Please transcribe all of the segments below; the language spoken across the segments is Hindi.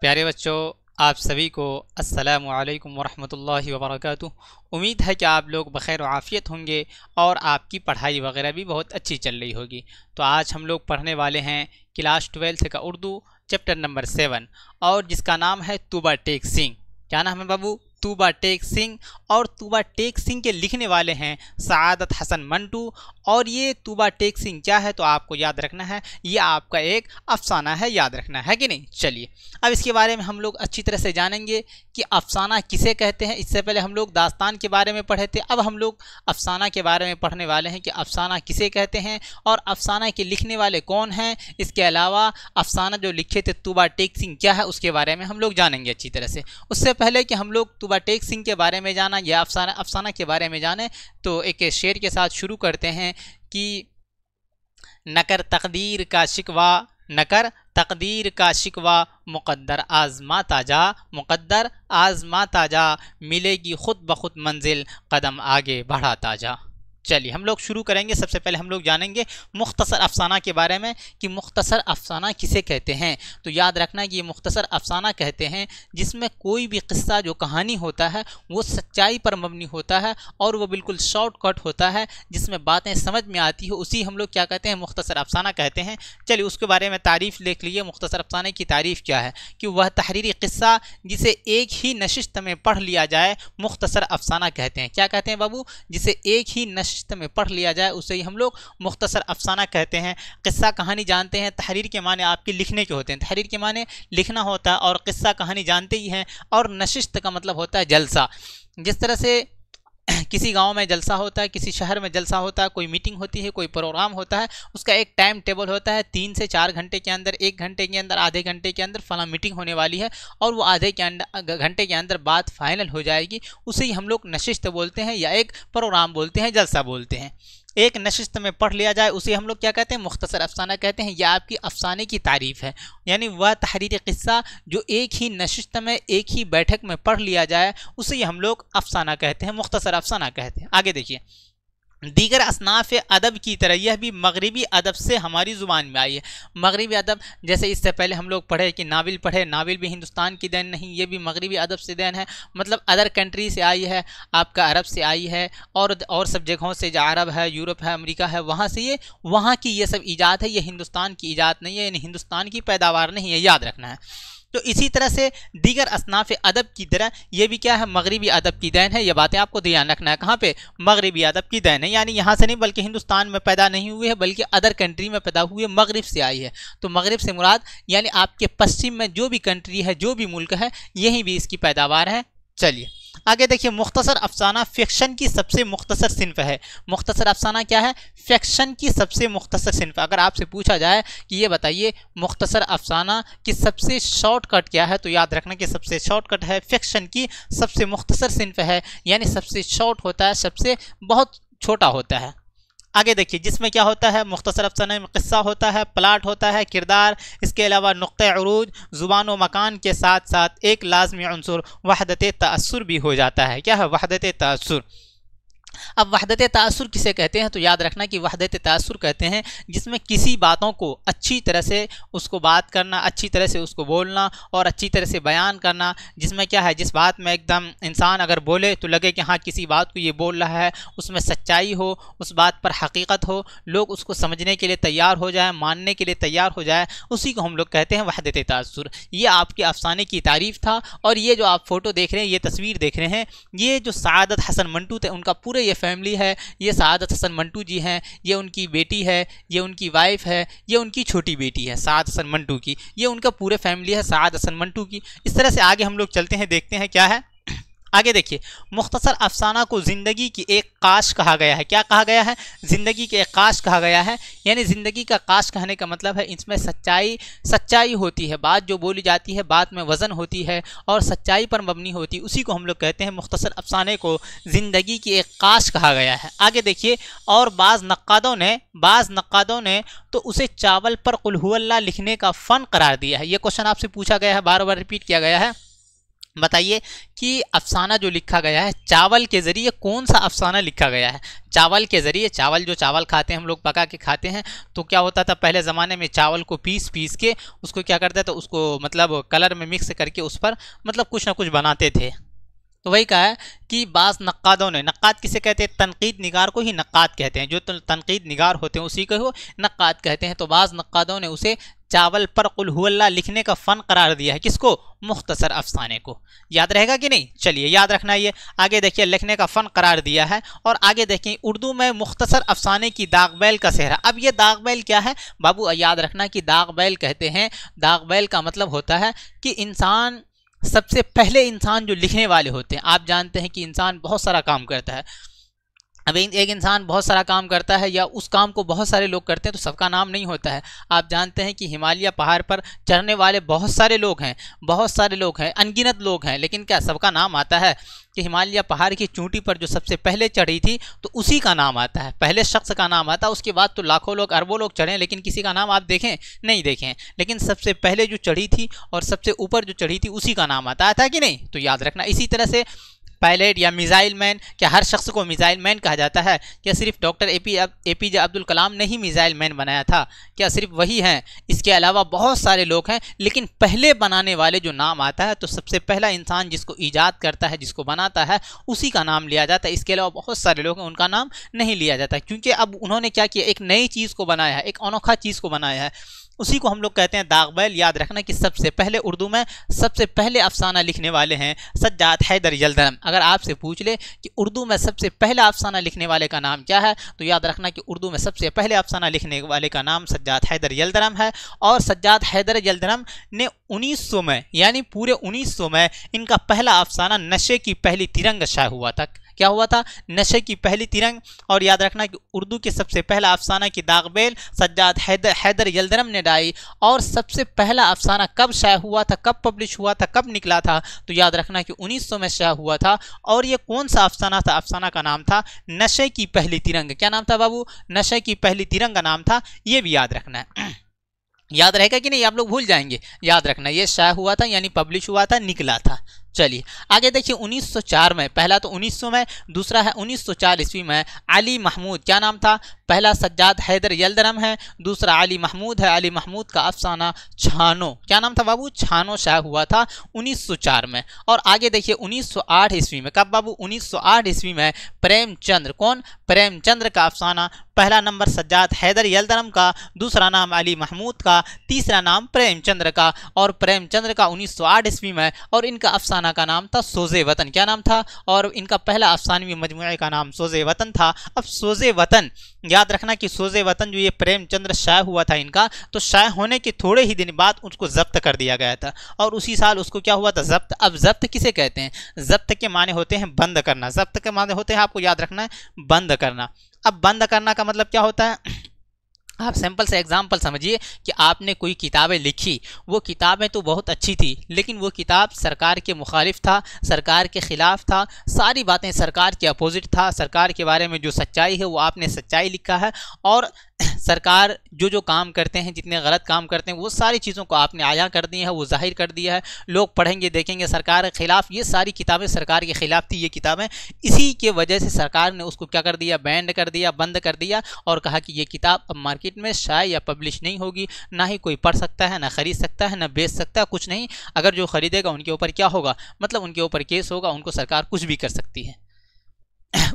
प्यारे बच्चों, आप सभी को अस्सलामु अलैकुम वरहमतुल्लाहि वबरकातुहू। उम्मीद है कि आप लोग बखैर व आफ़ियत होंगे और आपकी पढ़ाई वगैरह भी बहुत अच्छी चल रही होगी। तो आज हम लोग पढ़ने वाले हैं क्लास 12 का उर्दू चैप्टर नंबर 7 और जिसका नाम है तूबा टेक सिंह। क्या नाम है बाबू? तूबा टेक सिंह। और तूबा टेक सिंह के लिखने वाले हैं सआदत हसन मंटू। और ये तूबा टेक सिंह क्या है तो आपको याद रखना है, ये आपका एक अफसाना है, याद रखना है कि नहीं। चलिए अब इसके बारे में हम लोग अच्छी तरह से जानेंगे कि अफसाना किसे कहते हैं। इससे पहले हम लोग दास्तान के बारे में पढ़े थे, अब हम लोग अफसाना के बारे में पढ़ने वाले हैं कि अफसाना किसे कहते हैं और अफसाना के लिखने वाले कौन हैं। इसके अलावा अफसाना जो लिखे थे तूबा टेक सिंह क्या है उसके बारे में हम लोग जानेंगे अच्छी तरह से। उससे पहले कि हम लोग तूबा टेक सिंह के बारे में जाना या अफसाना के बारे में जाने तो एक शेर के साथ शुरू करते हैं कि नकर तकदीर का शिकवा, नकर तकदीर का शिकवा, मुक़द्दर आज़माता जा, मुक़द्दर आज़माता जा, मिलेगी खुद ब खुद मंजिल, कदम आगे बढ़ाता जा। चलिए हम लोग शुरू करेंगे। सबसे पहले हम लोग जानेंगे मुख्तसर अफसाना के बारे में कि मुख्तसर अफसाना किसे कहते हैं। तो याद रखना कि ये मुख्तसर अफसाना कहते हैं जिसमें कोई भी किस्सा जो कहानी होता है वो सच्चाई पर मबनी होता है और वो बिल्कुल शॉर्टकट होता है, जिसमें बातें समझ में आती हो, उसी हम लोग क्या कहते हैं, मुख्तसर अफसाना कहते हैं। चलिए उसके बारे में तारीफ़ देख लीजिए। मुख्तसर अफसाने की तारीफ़ क्या है कि वह तहरीरी किस्सा जिसे एक ही नशिस्त में पढ़ लिया जाए मुख्तसर अफसाना कहते हैं। क्या कहते हैं बाबू? जिसे एक ही में पढ़ लिया जाए उसे ही हम लोग मुख्तसर अफसाना कहते हैं। किस्सा कहानी जानते हैं, तहरीर के माने आपके लिखने के होते हैं, तहरीर के माने लिखना होता है और किस्सा कहानी जानते ही हैं। और नशिस्त का मतलब होता है जलसा। जिस तरह से किसी गांव में जलसा होता है, किसी शहर में जलसा होता है, कोई मीटिंग होती है, कोई प्रोग्राम होता है, उसका एक टाइम टेबल होता है, 3 से 4 घंटे के अंदर, 1 घंटे के अंदर, आधे घंटे के अंदर फला मीटिंग होने वाली है और वो आधे घंटे के अंदर बात फाइनल हो जाएगी। उसे ही हम लोग नशिस्त बोलते हैं या एक प्रोग्राम बोलते हैं, जलसा बोलते हैं। एक नशिस्त में पढ़ लिया जाए उसे हम लोग क्या कहते हैं, मुख्तसर अफसाना कहते हैं। यह आपकी अफसाने की तारीफ़ है, यानी वह तहरीरी किस्सा जो एक ही नशिस्त में एक ही बैठक में पढ़ लिया जाए उसे हम लोग अफसाना कहते हैं, मुख्तसर अफसाना कहते हैं। आगे देखिए, दीगर असनाफ़ अदब की तरह यह भी मगरबी अदब से हमारी ज़ुबान में आई है। मगरबी अदब जैसे इससे पहले हम लोग पढ़े कि नाविल पढ़े, नाविल भी हिंदुस्तान की देन नहीं, ये भी मगरबी अदब से देन है, मतलब अदर कंट्री से आई है, आपका अरब से आई है और सब जगहों से, जो अरब है, यूरोप है, अमेरिका है, वहाँ से ये वहाँ की ये सब ईजाद है, ये हिंदुस्तान की ईजाद नहीं है, यानी हिंदुस्तान की पैदावार नहीं है, याद रखना है। तो इसी तरह से दीगर असनाफ़ अदब की तरह ये भी क्या है, मगरबी अदब की देन है। ये बातें आपको ध्यान रखना है। कहाँ पे? मगरबी अदब की देन है, यानी यहाँ से नहीं बल्कि हिंदुस्तान में पैदा नहीं हुई है बल्कि अदर कंट्री में पैदा हुई है, मगरिब से आई है। तो मगरिब से मुराद यानी आपके पश्चिम में जो भी कंट्री है, जो भी मुल्क है, यहीं भी इसकी पैदावार है। चलिए आगे देखिए, मुख्तसर अफसाना फ़िक्शन की सबसे मुख्तसर सिन्फ है। मुख्तसर अफसाना क्या है? फ़िक्शन की सबसे मुख्तसर सिन्फ। अगर आपसे पूछा जाए कि ये बताइए मुख्तसर अफसाना की सबसे शॉर्टकट क्या है तो याद रखना कि सबसे शॉर्टकट है फ़िक्शन की सबसे मुख्तसर सिन्फ है, यानी सबसे शॉर्ट होता है, सबसे बहुत छोटा होता है। आगे देखिए, जिसमें क्या होता है, मुख्तसर अफसाने में किस्सा होता है, प्लाट होता है, किरदार, इसके अलावा नुक्ते उरूज, ज़ुबान व मकान के साथ साथ एक लाज़मी उन्सुर वहदत तअस्सुर भी हो जाता है। क्या है? वहदत तअस्सुर। अब वहदत तअस्सुर किसे कहते हैं तो याद रखना कि वहदत तअस्सुर कहते हैं जिसमें किसी बातों को अच्छी तरह से उसको बात करना, अच्छी तरह से उसको बोलना और अच्छी तरह से बयान करना, जिसमें क्या है, जिस बात में एकदम इंसान अगर बोले तो लगे कि हाँ किसी बात को ये बोल रहा है, उसमें सच्चाई हो, उस बात पर हकीकत हो, लोग उसको समझने के लिए तैयार हो जाए, मानने के लिए तैयार हो जाए, उसी को हम लोग कहते हैं वहदत तअस्सुर। ये आपके अफसाने की तारीफ़ था। और ये जो आप फ़ोटो देख रहे हैं, ये तस्वीर देख रहे हैं, ये जो सआदत हसन मंटू थे उनका पूरे ये फैमिली है। ये सआदत हसन मंटू जी हैं, ये उनकी बेटी है, ये उनकी वाइफ है, ये उनकी छोटी बेटी है सआदत हसन मंटू की, ये उनका पूरे फैमिली है सआदत हसन मंटू की। इस तरह से आगे हम लोग चलते हैं, देखते हैं क्या है। आगे देखिए, मुख्तसर अफसाना को ज़िंदगी की एक काश कहा गया है। क्या कहा गया है? ज़िंदगी के एक काश कहा गया है, यानी ज़िंदगी का काश कहने का मतलब है इसमें सच्चाई होती है, बात जो बोली जाती है बात में वज़न होती है और सच्चाई पर मबनी होती है, उसी को हम लोग कहते हैं मुख्तसर अफसाने को ज़िंदगी की एक काश कहा गया है। आगे देखिए, और बाज़ नक्कादों ने तो उसे चावल पर कुल हुवल्लाह लिखने का फ़न करार दिया है। ये क्वेश्चन आपसे पूछा गया है, बार बार रिपीट किया गया है। बताइए कि अफसाना जो लिखा गया है चावल के जरिए, कौन सा अफसाना लिखा गया है चावल के जरिए। चावल, जो चावल खाते हैं हम लोग पका के खाते हैं, तो क्या होता था पहले ज़माने में चावल को पीस पीस के उसको क्या करते थे, उसको मतलब कलर में मिक्स करके उस पर मतलब कुछ ना कुछ बनाते थे। तो वही कहा है कि बाज़ नक्कादों ने, नक्काद किसे कहते हैं, तनकीद निगार को ही नक्काद कहते हैं, जो तनकीद निगार होते हैं उसी को हो नक्काद कहते हैं। तो बाज़ नक्कादों ने उसे चावल पर कुल हुवल्लाह लिखने का फ़न करार दिया है। किसको? मुख्तसर अफसाने को। याद रहेगा कि नहीं? चलिए याद रखना। ये आगे देखिए, लिखने का फ़न करार दिया है। और आगे देखिए, उर्दू में मुख्तसर अफसाने की दागबैल का सेहरा। अब ये दागबैल क्या है बाबू? याद रखना कि दागबैल कहते हैं, दागबैल का मतलब होता है कि इंसान, सबसे पहले इंसान जो लिखने वाले होते हैं। आप जानते हैं कि इंसान बहुत सारा काम करता है। अब एक इंसान बहुत सारा काम करता है या उस काम को बहुत सारे लोग करते हैं, तो सबका नाम नहीं होता है। आप जानते हैं कि हिमालय पहाड़ पर चढ़ने वाले बहुत सारे लोग हैं, बहुत सारे लोग हैं, अनगिनत लोग हैं, लेकिन क्या सबका नाम आता है? कि हिमालय पहाड़ की चोटी पर जो सबसे पहले चढ़ी थी तो उसी का नाम आता है, पहले शख्स का नाम आता है। उसके बाद तो लाखों लोग, अरबों लोग चढ़े, लेकिन किसी का नाम आप देखें? नहीं देखें। लेकिन सबसे पहले जो चढ़ी थी और सबसे ऊपर जो चढ़ी थी उसी का नाम आता है कि नहीं? तो याद रखना। इसी तरह से पायलट या मिसाइल मैन, क्या हर शख्स को मिसाइल मैन कहा जाता है? क्या सिर्फ डॉक्टर एपीजे अब्दुल कलाम ने ही मिसाइल मैन बनाया था? क्या सिर्फ वही हैं? इसके अलावा बहुत सारे लोग हैं, लेकिन पहले बनाने वाले जो नाम आता है, तो सबसे पहला इंसान जिसको ईजाद करता है, जिसको बनाता है, उसी का नाम लिया जाता है। इसके अलावा बहुत सारे लोग हैं, उनका नाम नहीं लिया जाता, क्योंकि अब उन्होंने क्या किया, एक नई चीज़ को बनाया है, एक अनोखा चीज़ को बनाया है, उसी को हम लोग कहते हैं दागबैल। याद रखना कि सबसे पहले उर्दू में सबसे पहले अफसाना लिखने वाले हैं सज्जाद हैदर यल्दरम। अगर आपसे पूछ ले कि उर्दू में सबसे पहला अफसाना लिखने वाले का नाम क्या है, तो याद रखना कि उर्दू में सबसे पहले अफसाना लिखने वाले का नाम सज्जाद हैदर यल्दरम है। और सज्जाद हैदर यल्दरम ने 1900 में, यानी पूरे 1900 में इनका पहला अफसाना नशे की पहली तिरंग शाया हुआ था। क्या हुआ था? नशे की पहली तिरंग। और याद रखना कि उर्दू के सबसे पहला अफसाना की दागबैल सज्जाद हैदर यल्दरम ने डाली। और सबसे पहला अफसाना कब शाया हुआ था, कब पब्लिश हुआ था, कब निकला था? तो याद रखना कि 1900 में शाया हुआ था। और ये कौन सा अफसाना था? अफसाना का नाम था नशे की पहली तिरंग। क्या नाम था बाबू? नशे की पहली तिरंग का नाम था। ये भी याद रखना है। याद रहेगा कि नहीं? आप लोग भूल जाएंगे। याद रखना, ये शाया हुआ था यानी पब्लिश हुआ था, निकला था। चलिए आगे देखिए, 1904 में, पहला तो 1900 में, दूसरा है 1904 ईस्वी में अली महमूद। क्या नाम था? पहला सज्जाद हैदर यल्दरम है, दूसरा अली महमूद है। अली महमूद का अफसाना छानो। क्या नाम था बाबू? छानो शाया हुआ था 1904 में। और आगे देखिए 1908 ईस्वी में, कब बाबू? 1908 ईस्वी में प्रेमचंद्र। कौन? प्रेमचंद्र का अफसाना। पहला नंबर सज्जाद हैदर यल्दरम का, दूसरा नाम अली महमूद का, तीसरा नाम प्रेमचंद्र का। और प्रेमचंद्र का 1908 ईस्वी में, और इनका अफसाना का नाम था सोज़े वतन। क्या नाम था? और इनका पहला अफसानवी मजमूए का नाम सोज़े वतन था। अब सोज़े वतन, याद रखना कि सोज़े वतन जो ये प्रेमचंद्र शाया हुआ था इनका, तो शाया होने के थोड़े ही दिन बाद उसको जब्त कर दिया गया था। और उसी साल उसको क्या हुआ था? जब्त। अब जब्त किसे कहते हैं? जब्त के माने होते हैं बंद करना। जब्त के माने होते हैं, आपको याद रखना है, बंद करना। अब बंद करना का मतलब क्या होता है? आप सिंपल से एग्जाम्पल समझिए कि आपने कोई किताबें लिखी, वो किताबें तो बहुत अच्छी थी, लेकिन वो किताब सरकार के मुखालिफ था, सरकार के ख़िलाफ़ था, सारी बातें सरकार के अपोजिट था। सरकार के बारे में जो सच्चाई है वो आपने सच्चाई लिखा है, और सरकार जो काम करते हैं, जितने गलत काम करते हैं, वो सारी चीज़ों को आपने आया कर दिया है, वो जाहिर कर दिया है। लोग पढ़ेंगे, देखेंगे सरकार के ख़िलाफ़। ये सारी किताबें सरकार के ख़िलाफ़ थी, ये किताबें। इसी के वजह से सरकार ने उसको क्या कर दिया? बैंड कर दिया, बंद कर दिया, और कहा कि ये किताब अब मार्केट में शाया या पब्लिश नहीं होगी, ना ही कोई पढ़ सकता है, ना खरीद सकता है, ना बेच सकता है, कुछ नहीं। अगर जो खरीदेगा उनके ऊपर क्या होगा? मतलब उनके ऊपर केस होगा, उनको सरकार कुछ भी कर सकती है।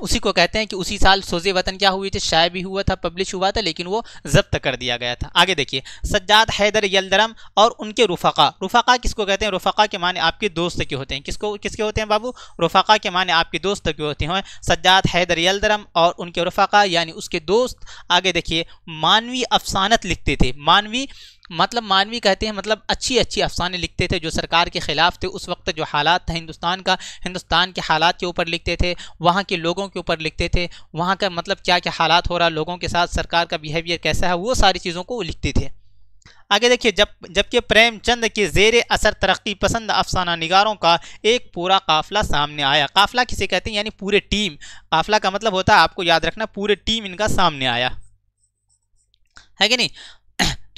उसी को कहते हैं कि उसी साल सोज़े वतन क्या हुई थी? शाया भी हुआ था, पब्लिश हुआ था, लेकिन वो जब्त कर दिया गया था। आगे देखिए, सज्जाद हैदर यल्दरम और उनके रुफ़क़ा। रुफ़क़ा किसको कहते हैं? रुफ़क़ा के माने आपके दोस्त के होते हैं। किसके होते हैं बाबू? रुफ़क़ा के माने आपके दोस्त के होते हैं। सज्जाद हैदर यल्दरम और उनके रुफ़क़ा यानी उसके दोस्त। आगे देखिए, मानवी अफसानत लिखते थे। मानवी मतलब, मानवी कहते हैं मतलब अच्छी अच्छी अफसाने लिखते थे जो सरकार के ख़िलाफ़ थे। उस वक्त जो हालात था हिंदुस्तान के हालात के ऊपर लिखते थे, वहाँ के लोगों के ऊपर लिखते थे, वहाँ का मतलब क्या क्या हालात हो रहा, लोगों के साथ सरकार का बिहेवियर कैसा है, वो सारी चीज़ों को वो लिखते थे। आगे देखिए, जबकि प्रेमचंद के ज़ेर असर तरक्की पसंद अफसाना निगारों का एक पूरा काफ़िला सामने आया। काफ़िला किसे कहते हैं? यानी पूरे टीम। काफ़िला का मतलब होता है, आपको याद रखना, पूरे टीम इनका सामने आया है कि नहीं?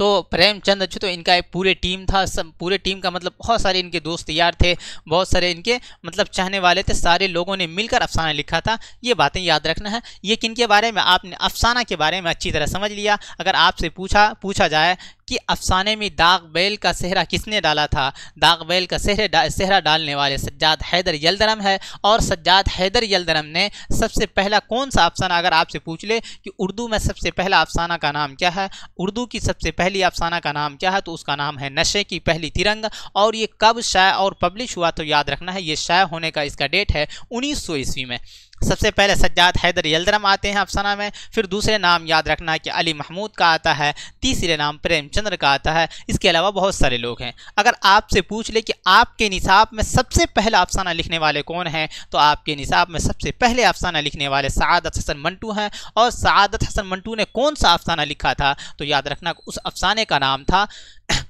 तो प्रेमचंद जो तो इनका एक पूरे टीम था, सब पूरे टीम का मतलब बहुत सारे इनके दोस्त यार थे, बहुत सारे इनके मतलब चाहने वाले थे, सारे लोगों ने मिलकर अफसाना लिखा था। ये बातें याद रखना है। ये किन के बारे में, आपने अफसाना के बारे में अच्छी तरह समझ लिया। अगर आपसे पूछा जाए कि अफसाने में दाग बैल का सेहरा किसने डाला था, दाग बैल का सेहरा डालने वाले सज्जाद हैदर यल्दरम है। और सज्जाद हैदर यल्दरम ने सबसे पहला कौन सा अफसाना, अगर आपसे पूछ ले कि उर्दू में सबसे पहला अफसाना का नाम क्या है, उर्दू की सबसे पहली अफसाना का नाम क्या है, तो उसका नाम है नशे की पहली तिरंग। और ये कब शाया और पब्लिश हुआ, तो याद रखना है ये शाया होने का इसका डेट है 1900 ईस्वी में। सबसे पहले सज्जाद हैदर यल्दरम आते हैं अफसाना में, फिर दूसरे नाम याद रखना है कि अली महमूद का आता है, तीसरे नाम प्रेमचंद्र का आता है। इसके अलावा बहुत सारे लोग हैं। अगर आपसे पूछ ले कि आपके निसाब में सबसे पहला अफसाना लिखने वाले कौन हैं, तो आपके निसाब में सबसे पहले अफसाना लिखने वाले सआदत हसन मंटू हैं। और सआदत हसन मंटू ने कौन सा अफसाना लिखा था, तो याद रखना उस अफसाने का नाम था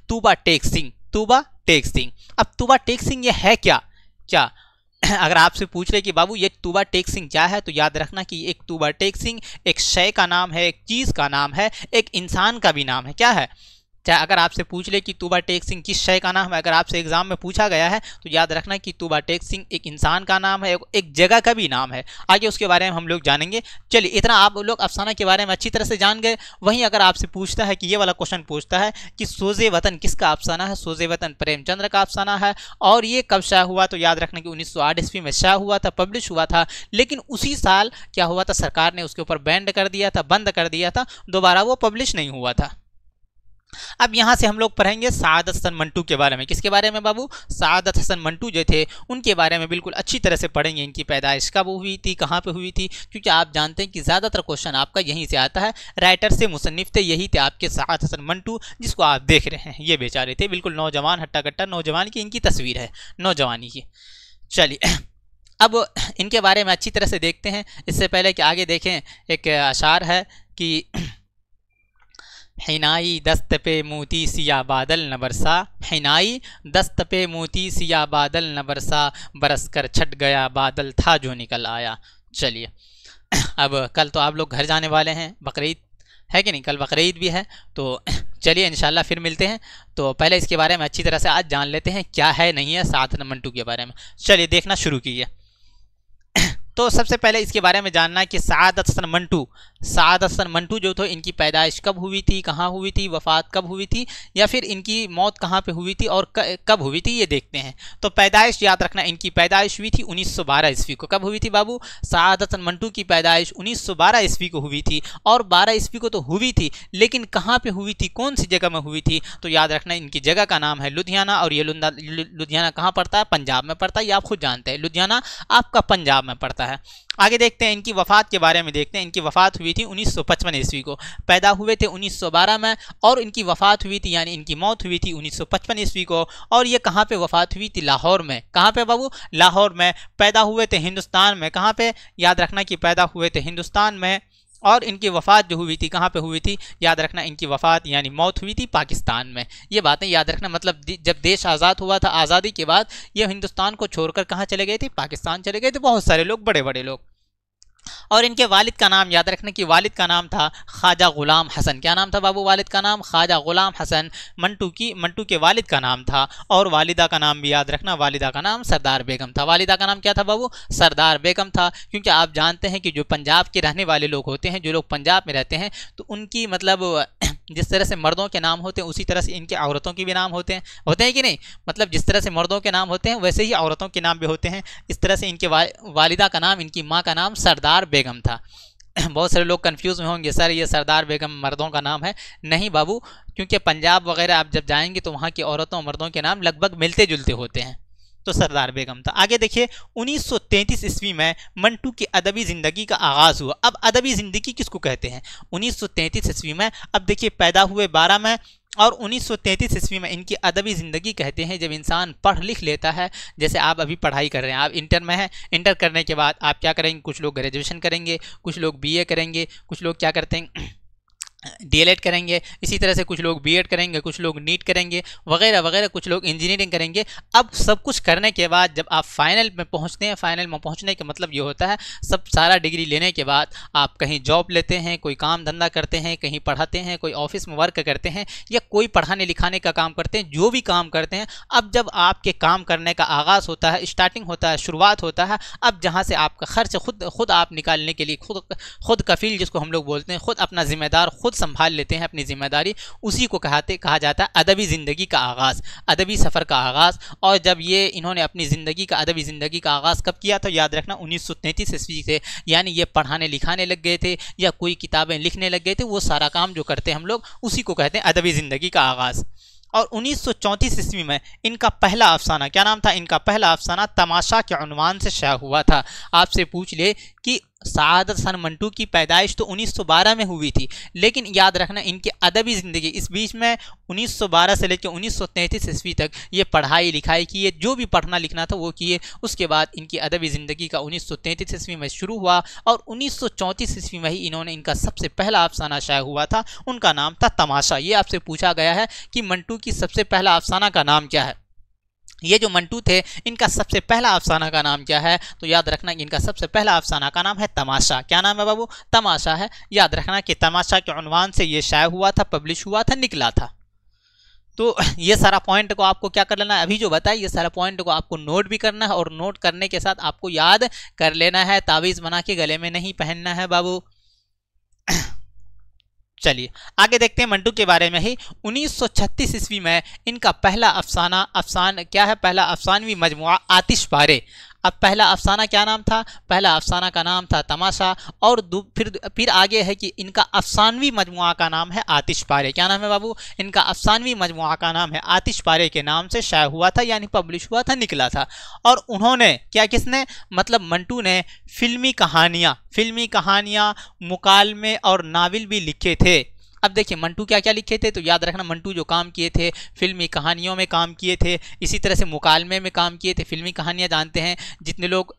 तूबा टेक सिंह। तूबा टेक सिंह। अब तूबा टेक सिंह ये है क्या? अगर आपसे पूछ रहे कि बाबू ये तूबा टेक सिंह क्या है, तो याद रखना कि एक तूबा टेक सिंह एक शय का नाम है, एक चीज़ का नाम है, एक इंसान का भी नाम है। क्या है? चाहे अगर आपसे पूछ ले कि तूबा टेक सिंह किस शय का नाम है, अगर आपसे एग्जाम में पूछा गया है तो याद रखना कि तूबा टेक सिंह एक इंसान का नाम है, एक जगह का भी नाम है। आगे उसके बारे में हम लोग जानेंगे। चलिए, इतना आप लोग अफसाना के बारे में अच्छी तरह से जान गए। वहीं अगर आपसे पूछता है कि ये वाला क्वेश्चन पूछता है कि सोज़े वतन किसका अफसाना है, सोज़े वतन प्रेमचंद्र का अफसाना है। और ये कब शाया हुआ, तो याद रखना कि 1908 ईस्वी में शाया हुआ था, पब्लिश हुआ था। लेकिन उसी साल क्या हुआ था, सरकार ने उसके ऊपर बैंड कर दिया था, बंद कर दिया था, दोबारा वो पब्लिश नहीं हुआ था। अब यहाँ से हम लोग पढ़ेंगे सआदत हसन मंटू के बारे में। किसके बारे में बाबू? सआदत हसन मंटू जो थे उनके बारे में बिल्कुल अच्छी तरह से पढ़ेंगे। इनकी पैदाइश कब हुई थी, कहाँ पे हुई थी, क्योंकि आप जानते हैं कि ज़्यादातर क्वेश्चन आपका यहीं से आता है। राइटर से मुसन्निफ थे, यही थे आपके सआदत हसन मंटू, जिसको आप देख रहे हैं। ये बेचारे थे बिल्कुल नौजवान, हट्टा कट्टा नौजवान की इनकी तस्वीर है, नौजवानी की। चलिए, अब इनके बारे में अच्छी तरह से देखते हैं। इससे पहले कि आगे देखें, एक अशार है कि हिनाई दस्त पे मोती सिया बादल न बरसा, हिनाई दस्त पे मोती सिया बादल न बरसा, बरस कर छट गया बादल था जो निकल आया। चलिए, अब कल तो आप लोग घर जाने वाले हैं, बकरीद है कि नहीं, कल बकरीद भी है। तो चलिए इंशाल्लाह फिर मिलते हैं। तो पहले इसके बारे में अच्छी तरह से आज जान लेते हैं क्या है नहीं है सआदत हसन मंटू के बारे में। चलिए देखना शुरू कीजिए। तो सबसे पहले इसके बारे में जानना है कि सआदत हसन मंटू जो थे इनकी पैदाइश कब हुई थी, कहाँ हुई थी, वफ़ात कब हुई थी, या फिर इनकी मौत कहाँ पे हुई थी और कब हुई थी, ये देखते हैं। तो पैदाइश याद रखना, इनकी पैदाइश हुई थी 1912 ईस्वी को। कब हुई थी बाबू? सआदत हसन मंटू की पैदाइश 1912 ईस्वी को हुई थी। और 12 ईस्वी को तो हुई थी, लेकिन कहाँ पर हुई थी, कौन सी जगह में हुई थी, तो याद रखना इनकी जगह का नाम है लुधियाना। और ये लुधियाना कहाँ पड़ता है? पंजाब में पड़ता है। ये आप खुद जानते हैं, लुधियाना आपका पंजाब में पड़ता है। आगे देखते हैं, इनकी वफ़ात के बारे में देखते हैं। इनकी वफ़ात हुई थी 1955 ईस्वी को, पैदा हुए थे 1912 में, और इनकी वफ़ात हुई थी यानी इनकी मौत हुई थी 1955 ईस्वी को। और ये कहाँ पे वफ़ात हुई थी? लाहौर में। कहाँ पे बाबू? लाहौर में। पैदा हुए थे हिंदुस्तान में। कहाँ पे? याद रखना कि पैदा हुए थे हिंदुस्तान में। और इनकी वफ़ात जो हुई थी कहाँ पे हुई थी? याद रखना इनकी वफ़ात यानी मौत हुई थी पाकिस्तान में। ये बातें याद रखना, मतलब जब देश आज़ाद हुआ था, आज़ादी के बाद ये हिंदुस्तान को छोड़कर कहाँ चले गए थे? पाकिस्तान चले गए थे बहुत सारे लोग, बड़े बड़े लोग। और इनके वालिद का नाम याद रखना कि वालिद का नाम था ख्वाजा गुलाम हसन। क्या नाम था बाबू वालिद का नाम? ख्वाजा गुलाम हसन। मंटू के वालिद का नाम था। और वालिदा का नाम भी याद रखना, वालिदा का नाम सरदार बेगम था। वालिदा का नाम क्या था बाबू? सरदार बेगम था। क्योंकि आप जानते हैं कि जो पंजाब के रहने वाले लोग होते हैं, जो लोग पंजाब में रहते हैं, तो उनकी मतलब जिस तरह से मर्दों के नाम होते हैं उसी तरह से इनके औरतों के भी नाम होते हैं कि नहीं? मतलब जिस तरह से मर्दों के नाम होते हैं वैसे ही औरतों के नाम भी होते हैं। इस तरह से इनके वालिदा का नाम, इनकी माँ का नाम सरदार बेगम था। बहुत सारे लोग कंफ्यूज में होंगे, सर ये सरदार बेगम मर्दों का नाम है। नहीं बाबू, क्योंकि पंजाब वगैरह आप जब जाएंगे तो वहाँ की औरतों और मर्दों के नाम लगभग मिलते जुलते होते हैं। तो सरदार बेगम था। आगे देखिए, 1933 ईस्वी में मंटू की अदबी ज़िंदगी का आगाज़ हुआ। अब अदबी ज़िंदगी किसको कहते हैं? 1933 ईस्वी में। अब देखिए, पैदा हुए 12 में, और 1933 ईस्वी में इनकी अदबी ज़िंदगी कहते हैं जब इंसान पढ़ लिख लेता है। जैसे आप अभी पढ़ाई कर रहे हैं, आप इंटर में हैं, इंटर करने के बाद आप क्या करेंगे? कुछ लोग ग्रेजुएशन करेंगे, कुछ लोग BA करेंगे, कुछ लोग क्या करते हैं डीएलएड करेंगे, इसी तरह से कुछ लोग बीएड करेंगे, कुछ लोग नीट करेंगे वगैरह वगैरह, कुछ लोग इंजीनियरिंग करेंगे। अब सब कुछ करने के बाद जब आप फाइनल में पहुंचते हैं, फाइनल में पहुंचने का मतलब ये होता है सब सारा डिग्री लेने के बाद आप कहीं जॉब लेते हैं, कोई काम धंधा करते हैं, कहीं पढ़ाते हैं, कोई ऑफिस में वर्क करते हैं या कोई पढ़ाने लिखाने का काम करते हैं, जो भी काम करते हैं। अब जब आपके काम करने का आगाज़ होता है, स्टार्टिंग होता है, शुरुआत होता है, अब जहाँ से आपका खर्च खुद आप निकालने के लिए खुद कफील जिसको हम लोग बोलते हैं, खुद अपना जिम्मेदार खुद संभाल लेते हैं अपनी जिम्मेदारी, उसी को कहा जाता है अदबी ज़िंदगी का आगाज़, अदबी सफ़र का आगाज़। और जब ये इन्होंने अपनी ज़िंदगी का अदबी ज़िंदगी का आगाज़ कब किया, तो याद रखना 1933 ईस्वी से, यानी ये पढ़ाने लिखाने लग गए थे या कोई किताबें लिखने लग गए थे, वो सारा काम जो करते हैं हम लोग उसी को कहते हैं अदबी ज़िंदगी का आगाज़। और 1934 ईस्वी में इनका पहला अफसाना, क्या नाम था इनका पहला अफसाना, तमाशा के उन्वान से शाया हुआ था। आपसे पूछ ले कि सआदत हसन मंटू की पैदाइश तो 1912 में हुई थी, लेकिन याद रखना इनकी अदबी ज़िंदगी इस बीच में 1912 से लेकर 1933 ईस्वी तक ये पढ़ाई लिखाई किए, जो भी पढ़ना लिखना था वो किए। उसके बाद इनकी अदबी ज़िंदगी का 1933 ईस्वी में शुरू हुआ और 1934 ईस्वी में ही इन्होंने इनका सबसे पहला अफसाना शाया हुआ था, उनका नाम था तमाशा। ये आपसे पूछा गया है कि मंटू की सबसे पहला अफसाना का नाम क्या है। ये जो मंटू थे इनका सबसे पहला अफसाना का नाम क्या है, तो याद रखना इनका सबसे पहला अफसाना का नाम है तमाशा। क्या नाम है बाबू, तमाशा है। याद रखना कि तमाशा के उन्वान से ये शाया हुआ था, पब्लिश हुआ था, निकला था। तो ये सारा पॉइंट को आपको क्या कर लेना है, अभी जो बताया ये सारा पॉइंट को आपको नोट भी करना है और नोट करने के साथ आपको याद कर लेना है, तावीज़ बना के गले में नहीं पहनना है बाबू। चलिए आगे देखते हैं मंटू के बारे में ही। 1936 ईस्वी में इनका पहला अफसान क्या है, पहला अफसानवी मजमुआ आतिशबारे। अब पहला अफसाना क्या नाम था, पहला अफसाना का नाम था तमाशा, और फिर आगे है कि इनका अफसानवी मजमुआ का नाम है आतिशबारे। क्या नाम है बाबू, इनका अफसानवी मजमुआ का नाम है आतिशबारे के नाम से शाया हुआ था, यानी पब्लिश हुआ था, निकला था। और उन्होंने क्या, किसने, मतलब मंटू ने फिल्मी कहानियाँ, मुकालमे और नावल भी लिखे थे। अब देखिए मंटू क्या क्या लिखे थे, तो याद रखना मंटू जो काम किए थे, फिल्मी कहानियों में काम किए थे, इसी तरह से मुकालमे में काम किए थे। फिल्मी कहानियाँ जानते हैं, जितने लोग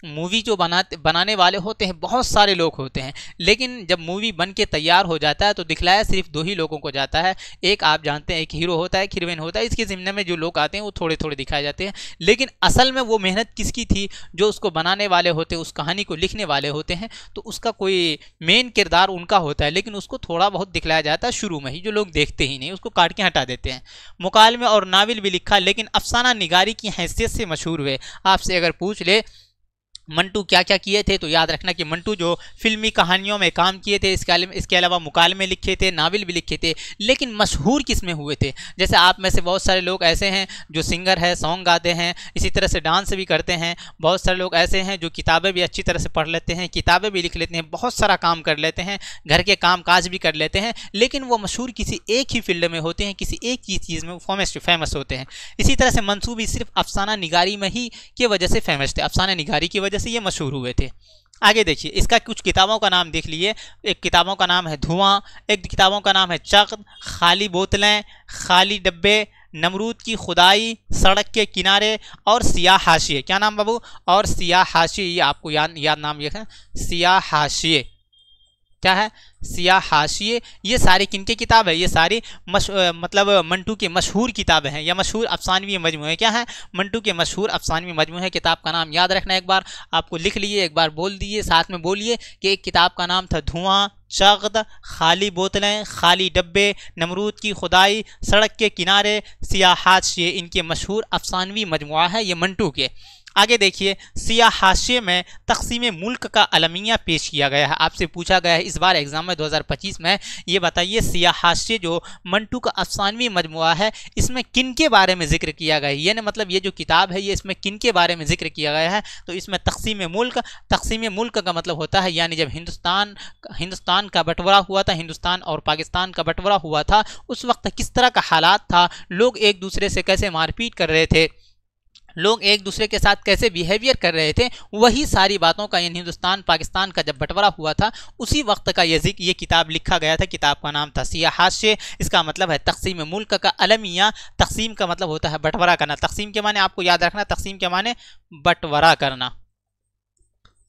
मूवी जो बनाने वाले होते हैं बहुत सारे लोग होते हैं, लेकिन जब मूवी बन के तैयार हो जाता है तो दिखलाया सिर्फ 2 ही लोगों को जाता है। एक आप जानते हैं, एक हीरो होता है, एक हीरोइन होता है। इसके ज़िम्मे में जो लोग आते हैं वो थोड़े थोड़े दिखाए जाते हैं, लेकिन असल में वो मेहनत किसकी थी, जो उसको बनाने वाले होते हैं, उस कहानी को लिखने वाले होते हैं, तो उसका कोई मेन किरदार उनका होता है, लेकिन उसको थोड़ा बहुत दिखलाया जाता है शुरू में ही, जो लोग देखते ही नहीं, उसको काट के हटा देते हैं। मुकालमे और नावल भी लिखा, लेकिन अफसाना निगारी की हैसियत से मशहूर हुए। आपसे अगर पूछ ले मंटू क्या क्या किए थे, तो याद रखना कि मंटू जो फिल्मी कहानियों में काम किए थे, इसके अलावा मुकालमे लिखे थे, नावल भी लिखे थे, लेकिन मशहूर किस में हुए थे। जैसे आप में से बहुत सारे लोग ऐसे हैं जो सिंगर है, सॉन्ग गाते हैं, इसी तरह से डांस भी करते हैं। बहुत सारे लोग ऐसे हैं जो किताबें भी अच्छी तरह से पढ़ लेते हैं, किताबें भी लिख लेते हैं, बहुत सारा काम कर लेते हैं, घर के काम काज भी कर लेते हैं, लेकिन वो मशहूर किसी एक ही फील्ड में होते हैं, किसी एक ही चीज़ में फेमस होते हैं। इसी तरह से मंसूर भी सिर्फ अफसाना निगारी में ही की वजह से फेमस थे, अफसाना निगारी की वजह से ये मशहूर हुए थे। आगे देखिए इसका कुछ किताबों का नाम देख लीजिए। एक किताबों का नाम है धुआं, एक किताबों का नाम है चक्र, खाली बोतलें, खाली डब्बे, नमरूद की खुदाई, सड़क के किनारे और सियाह हाशिए। क्या नाम बाबू, और सियाह हाशिए, ये आपको याद नाम ये है, सियाह हाशिए। क्या है, सियाह हाशिए। ये सारी किनकी किताब है, ये सारी मतलब मंटू की मशहूर किताबें हैं या मशहूर अफसानवी मजमूए। क्या है, मंटू के मशहूर अफसानवी मजमूए। किताब का नाम याद रखना, एक बार आपको लिख लिए, एक बार बोल दिए, साथ में बोलिए कि एक किताब का नाम था धुआं, चगद, खाली बोतलें, खाली डब्बे, नमरूद की खुदाई, सड़क के किनारे, सियाह हाशिए। इनके मशहूर अफसानवी मजमुआ है ये मंटू के। आगे देखिए सियाह हाशिए में तक़सीम मुल्क का अलमिया पेश किया गया है। आपसे पूछा गया है इस बार एग्जाम में 2025 में, ये बताइए सियाह हाशिए जो मंटू का अफसानवी मजमुआ है इसमें किन के बारे में जिक्र किया गया है, यानी मतलब ये जो किताब है ये इसमें किन के बारे में जिक्र किया गया है। तो इसमें तक़सीम मुल्क का मतलब होता है, यानी जब हिंदुस्तान का बंटवारा हुआ था, हिंदुस्तान और पाकिस्तान का बंटवारा हुआ था, उस वक्त किस तरह का हालात था, लोग एक दूसरे से कैसे मारपीट कर रहे थे, लोग एक दूसरे के साथ कैसे बिहेवियर कर रहे थे, वही सारी बातों का, यानी हिंदुस्तान पाकिस्तान का जब बंटवारा हुआ था उसी वक्त का ये किताब लिखा गया था। किताब का नाम था सियाह हाशिए। इसका मतलब है तक़सीम मुल्क का अलमिया। तक़सीम का मतलब होता है बंटवारा करना। तक़सीम के माने आपको याद रखना, तक़सीम के माने बंटवारा करना।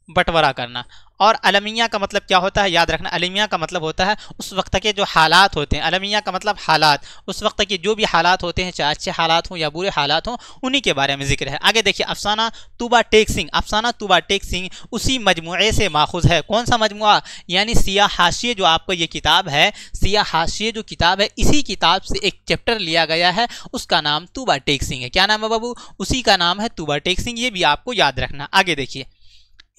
बंटवारा करना। और अलमिया का मतलब क्या होता है, याद रखना, अलमिया का मतलब होता है उस वक्त के जो हालात होते हैं। अलमिया का मतलब हालात, उस वक्त के जो भी हालात होते हैं, चाहे अच्छे हालात हों या बुरे हालात हों, उन्हीं के बारे में जिक्र है। आगे देखिए, अफसाना तुबा टेक सिंह, अफसाना तुबा टेक सिंह उसी मजमूए से माखुज है। कौन सा मजमुआ, यानी सिया हाशिए जो आपको ये किताब है, सिया हाशिए जो किताब है, इसी किताब से एक चैप्टर लिया गया है, उसका नाम तुबा टेक सिंह है। क्या नाम है बाबू, उसी का नाम है तुबा टेक सिंह, ये भी आपको याद रखना। आगे देखिए,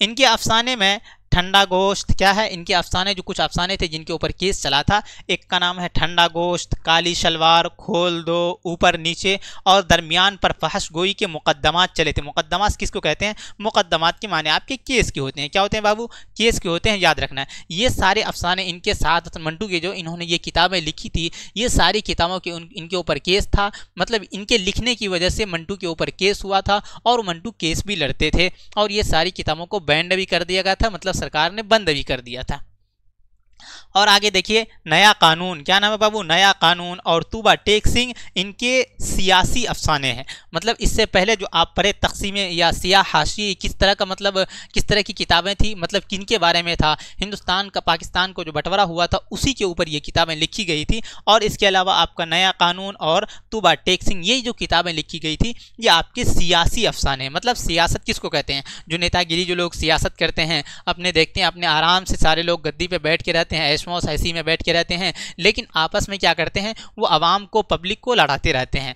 इनके अफसाने में ठंडा गोश्त क्या है, इनके अफसाने जो कुछ अफसाने थे जिनके ऊपर केस चला था, एक का नाम है ठंडा गोश्त, काली शलवार, खोल दो, ऊपर नीचे, और दरमियान पर फहश गोई के मुकद्दमात चले थे। मुकद्दमात किसको कहते हैं, मुकद्दमात के माने आपके केस के होते हैं। क्या होते हैं बाबू, केस के होते हैं, याद रखना है। ये सारे अफसाने इनके साथ मंटू के जो इन्होंने ये किताबें लिखी थी, ये सारी किताबों के इनके ऊपर केस था, मतलब इनके लिखने की वजह से मंटू के ऊपर केस हुआ था और मंटू केस भी लड़ते थे, और ये सारी किताबों को बैंड भी कर दिया गया था, मतलब सरकार ने बंद भी कर दिया था। और आगे देखिए, नया कानून, क्या नाम है बाबू, नया कानून और तुबा टेक सिंह, इनके सियासी अफसाने हैं। मतलब इससे पहले जो आप पढ़े तकसीमें या सिया हाशी, किस तरह का मतलब किस तरह की किताबें थी, मतलब किन के बारे में था, हिंदुस्तान का पाकिस्तान को जो बंटवारा हुआ था उसी के ऊपर ये किताबें लिखी गई थी। और इसके अलावा आपका नया कानून और तुबा टेक सिंह, ये जो किताबें लिखी गई थी ये आपके सियासी अफसाने हैं। मतलब सियासत किसको कहते हैं, जो नेतागिरी, जो लोग सियासत करते हैं, अपने देखते हैं अपने आराम से सारे लोग गद्दी पे बैठ के रहते हैं, ऐशमौश ऐसी में बैठ के रहते हैं, लेकिन आपस में क्या करते हैं, वो आवाम को, पब्लिक को लड़ाते रहते हैं।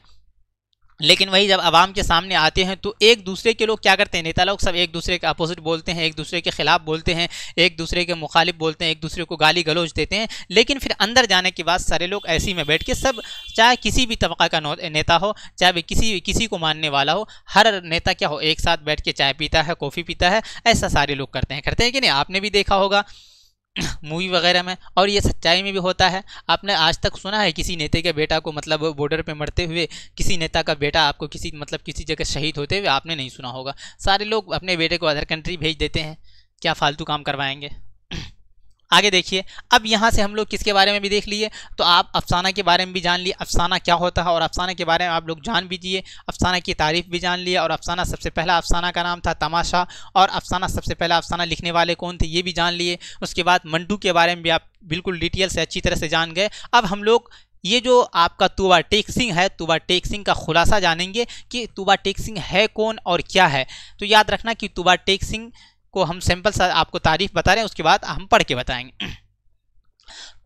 लेकिन वही जब आवाम के सामने आते हैं तो एक दूसरे के लोग क्या करते हैं, नेता लोग सब एक दूसरे के अपोजिट बोलते हैं, एक दूसरे के खिलाफ बोलते हैं, एक दूसरे के मुखालिफ बोलते हैं, एक दूसरे को गाली गलौज देते हैं। लेकिन फिर अंदर जाने के बाद सारे लोग ऐसी में बैठ के सब, चाहे किसी भी तबका का नेता हो, चाहे किसी को मानने वाला हो, हर नेता क्या हो, एक साथ बैठ के चाय पीता है, कॉफ़ी पीता है, ऐसा सारे लोग करते हैं कि नहीं। आपने भी देखा होगा मूवी वगैरह में, और ये सच्चाई में भी होता है। आपने आज तक सुना है किसी नेता के बेटा को, मतलब बॉर्डर पे मरते हुए, किसी नेता का बेटा आपको किसी जगह शहीद होते हुए आपने नहीं सुना होगा। सारे लोग अपने बेटे को अदर कंट्री भेज देते हैं, क्या फालतू काम करवाएंगे। आगे देखिए, अब यहाँ से हम लोग किसके बारे में भी देख लिए, तो आप अफसाना के बारे में भी जान लिए, अफसाना क्या होता है, और अफसाना के बारे में आप लोग जान भी दिए, अफसाना की तारीफ भी जान लिया। और अफसाना, सबसे पहला अफसाना का नाम था तमाशा, और अफसाना सबसे पहला अफसाना लिखने वाले कौन थे ये भी जान लिए। उसके बाद मंटू के बारे में भी आप बिल्कुल डिटेल से अच्छी तरह से जान गए। अब हम लोग ये जो आपका तुबा टेक सिंह है, तुबा टेक सिंह का खुलासा जानेंगे कि तुबा टेक सिंह है कौन और क्या है। तो याद रखना कि तुबा टेक सिंह को हम सिंपल सा आपको तारीफ बता रहे हैं, उसके बाद हम पढ़ के बताएंगे।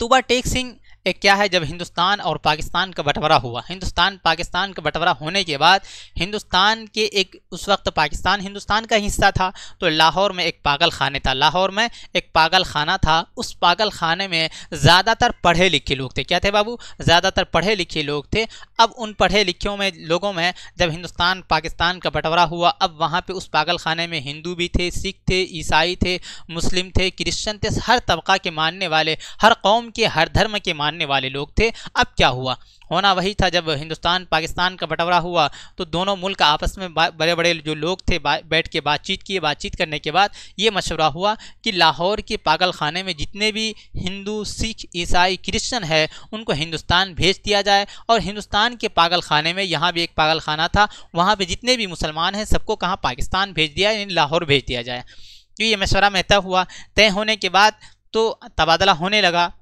तुबा टेक सिंह एक क्या है, जब हिंदुस्तान और पाकिस्तान का बंटवारा हुआ, हिंदुस्तान पाकिस्तान का बंटवारा होने के बाद हिंदुस्तान के एक, उस वक्त पाकिस्तान हिंदुस्तान का हिस्सा था, तो लाहौर में एक पागल खाने था, लाहौर में एक पागल खाना था। उस पागल खाने में ज़्यादातर पढ़े लिखे लोग थे। क्या थे बाबू, ज़्यादातर पढ़े लिखे लोग थे। अब उन पढ़े लिखे लोगों में जब हिंदुस्तान पाकिस्तान का बंटवारा हुआ, अब वहाँ पर उस पागल खाने में हिंदू भी थे, सिख थे, ईसाई थे, मुस्लिम थे, क्रिश्चन थे, हर तबका के मानने वाले, हर कौम के, हर धर्म के मानने वाले लोग थे। अब क्या हुआ, होना वही था, जब हिंदुस्तान पाकिस्तान का बंटवारा हुआ तो दोनों मुल्क आपस में बड़े बड़े जो लोग थे बैठ के बातचीत किए। बातचीत करने के बाद ये मशवरा हुआ कि लाहौर के पागल खाने में जितने भी हिंदू, सिख, ईसाई, क्रिश्चन है उनको हिंदुस्तान भेज दिया जाए, और हिंदुस्तान के पागल खाने में, यहाँ भी एक पागल खाना था, वहाँ पर जितने भी मुसलमान हैं सबको कहाँ, पाकिस्तान भेज दिया, यानी लाहौर भेज दिया जाए। तो ये मशवरा में तय हुआ। तय होने के बाद तो तबादला होने लगा।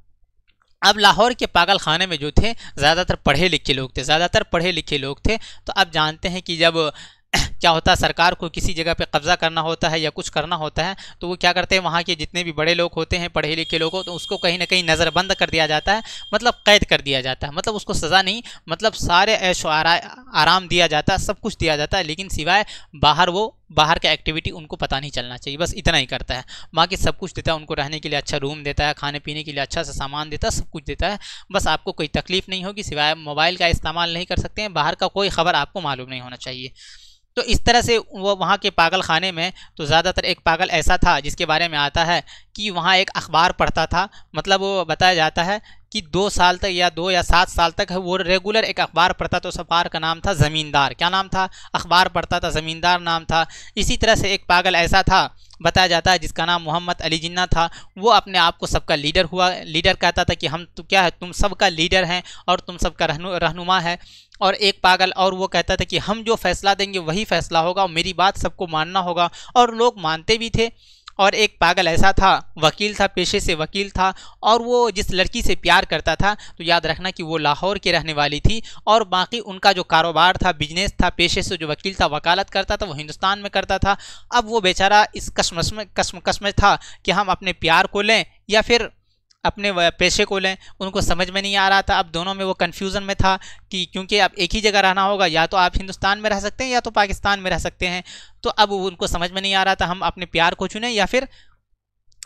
अब लाहौर के पागल खाने में जो थे ज़्यादातर पढ़े लिखे लोग थे, ज़्यादातर पढ़े लिखे लोग थे। तो अब जानते हैं कि जब क्या होता है, सरकार को किसी जगह पे कब्जा करना होता है या कुछ करना होता है, तो वो क्या करते हैं, वहाँ के जितने भी बड़े लोग होते हैं, पढ़े लिखे लोग हो, तो उसको कहीं ना कहीं नज़रबंद कर दिया जाता है, मतलब कैद कर दिया जाता है। मतलब उसको सज़ा नहीं, मतलब सारे ऐशो आराम दिया जाता है, सब कुछ दिया जाता है, लेकिन सिवाय बाहर का एक्टिविटी उनको पता नहीं चलना चाहिए, बस इतना ही करता है। बाकी सब कुछ देता है, उनको रहने के लिए अच्छा रूम देता है, खाने पीने के लिए अच्छा सा सामान देता है, सब कुछ देता है। बस आपको कोई तकलीफ नहीं होगी, सिवाय मोबाइल का इस्तेमाल नहीं कर सकते हैं, बाहर का कोई खबर आपको मालूम नहीं होना चाहिए। तो इस तरह से वो वहाँ के पागल खाने में, तो ज़्यादातर एक पागल ऐसा था जिसके बारे में आता है कि वहाँ एक अखबार पढ़ता था, मतलब वो बताया जाता है कि 2 साल तक या 2 या 7 साल तक वो रेगुलर एक अखबार पढ़ता था। उस अखबार का नाम था ज़मींदार। क्या नाम था, अखबार पढ़ता था, ज़मींदार नाम था। इसी तरह से एक पागल ऐसा था, बताया जाता है, जिसका नाम मोहम्मद अली जिन्ना था। वो अपने आप को सबका लीडर हुआ, लीडर कहता था कि हम तो क्या है, तुम सबका लीडर हैं और तुम सबका रहनुमा है। और एक पागल और वो कहता था कि हम जो फैसला देंगे वही फैसला होगा और मेरी बात सबको मानना होगा, और लोग मानते भी थे। और एक पागल ऐसा था, वकील था, पेशे से वकील था, और वो जिस लड़की से प्यार करता था, तो याद रखना कि वो लाहौर की रहने वाली थी, और बाकी उनका जो कारोबार था, बिजनेस था, पेशे से जो वकील था, वकालत करता था, वो हिंदुस्तान में करता था। अब वो बेचारा इस कश्मकश में था कि हम अपने प्यार को लें या फिर अपने पेशे को लें, उनको समझ में नहीं आ रहा था। अब दोनों में वो कन्फ्यूज़न में था कि क्योंकि अब एक ही जगह रहना होगा, या तो आप हिंदुस्तान में रह सकते हैं या तो पाकिस्तान में रह सकते हैं। तो अब उनको समझ में नहीं आ रहा था हम अपने प्यार को चुनें या फिर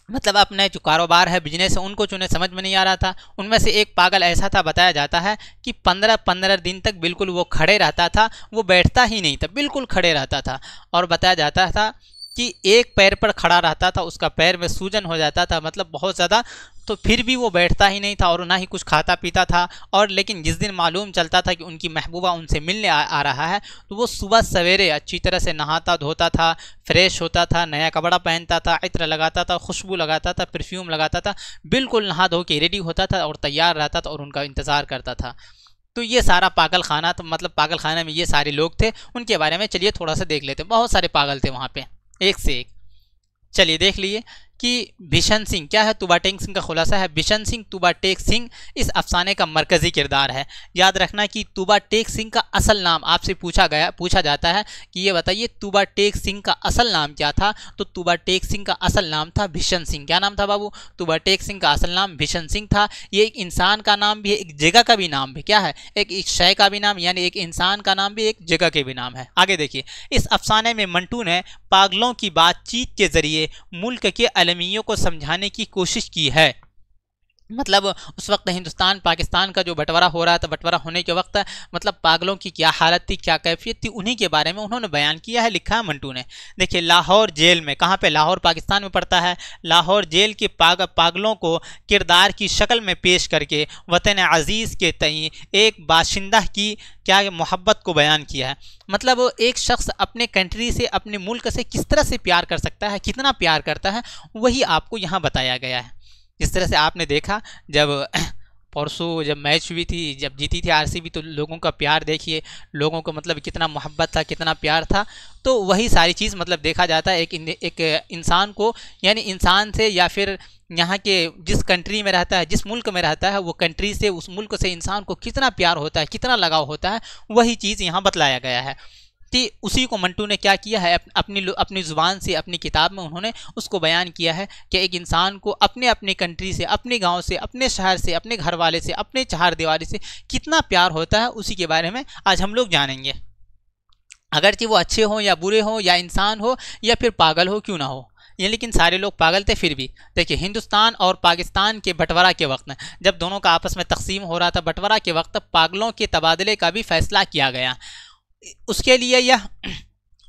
मतलब अपने जो कारोबार है, बिजनेस है, उनको चुने, समझ में नहीं आ रहा था। उनमें से एक पागल ऐसा था, बताया जाता है कि 15 दिन तक बिल्कुल वो खड़े रहता था, वो बैठता ही नहीं था, बिल्कुल खड़े रहता था। और बताया जाता था कि एक पैर पर खड़ा रहता था, उसका पैर में सूजन हो जाता था, मतलब बहुत ज़्यादा, तो फिर भी वो बैठता ही नहीं था और ना ही कुछ खाता पीता था। और लेकिन जिस दिन मालूम चलता था कि उनकी महबूबा उनसे मिलने आ रहा है, तो वो सुबह सवेरे अच्छी तरह से नहाता धोता था, फ्रेश होता था, नया कपड़ा पहनता था, इत्र लगाता था, खुशबू लगाता था, परफ्यूम लगाता था, बिल्कुल नहा धो के रेडी होता था और तैयार रहता था और उनका इंतज़ार करता था। तो ये सारा पागल खाना, तो मतलब पागल खाने में ये सारे लोग थे। उनके बारे में चलिए थोड़ा सा देख लेते हैं। बहुत सारे पागल थे वहाँ पे, एक से एक। चलिए देख लिए कि बिशन सिंह क्या है। तुबा टेक सिंह का खुलासा है, बिशन सिंह तुबा टेक सिंह इस अफसाने का मरकज़ी किरदार है। याद रखना कि तुबा टेक सिंह का असल नाम आपसे पूछा जाता है कि ये बताइए तुबा टेक सिंह का असल नाम क्या था, तो तुबा टेक सिंह का असल नाम था बिशन सिंह। क्या नाम था बाबू? तुबा टेक सिंह का असल नाम बिशन सिंह था। ये एक इंसान का नाम भी है, एक जगह का भी नाम भी। क्या है? एक शय का भी नाम, यानी एक इंसान का नाम भी, एक जगह के भी नाम है। आगे देखिए, इस अफसाने में मंटू ने पागलों की बातचीत के जरिए मुल्क के अलमियों को समझाने की कोशिश की है। मतलब उस वक्त हिंदुस्तान पाकिस्तान का जो बंटवारा हो रहा था, बंटवारा होने के वक्त मतलब पागलों की क्या हालत थी, क्या कैफियत थी, उन्हीं के बारे में उन्होंने बयान किया है, लिखा है मंटू ने। देखिए, लाहौर जेल में, कहाँ पे? लाहौर पाकिस्तान में पड़ता है। लाहौर जेल के पागलों को किरदार की शक्ल में पेश करके वतन अजीज़ के तई एक बाशिंदा की क्या मोहब्बत को बयान किया है। मतलब एक शख्स अपने कंट्री से, अपने मुल्क से किस तरह से प्यार कर सकता है, कितना प्यार करता है, वही आपको यहाँ बताया गया है। जिस तरह से आपने देखा जब परसों जब मैच हुई थी, जब जीती थी आरसीबी, तो लोगों का प्यार देखिए, लोगों को मतलब कितना मोहब्बत था, कितना प्यार था। तो वही सारी चीज़ मतलब देखा जाता है एक इंसान को, यानी इंसान से या फिर यहाँ के जिस कंट्री में रहता है, जिस मुल्क में रहता है, वो कंट्री से, उस मुल्क से इंसान को कितना प्यार होता है, कितना लगाव होता है, वही चीज़ यहाँ बतलाया गया है। तो उसी को मंटू ने क्या किया है, अपनी ज़ुबान से, अपनी किताब में उन्होंने उसको बयान किया है कि एक इंसान को अपने कंट्री से, अपने गांव से, अपने शहर से, अपने घर वाले से, अपने चार दीवारी से कितना प्यार होता है, उसी के बारे में आज हम लोग जानेंगे। अगरचे वो अच्छे हों या बुरे हों, या इंसान हो या फिर पागल हो, क्यों ना हो ये, लेकिन सारे लोग पागल थे फिर भी। देखिए, हिंदुस्तान और पाकिस्तान के बंटवारा के वक्त, जब दोनों का आपस में तकसीम हो रहा था, बंटवारा के वक्त पागलों के तबादले का भी फैसला किया गया। उसके लिए यह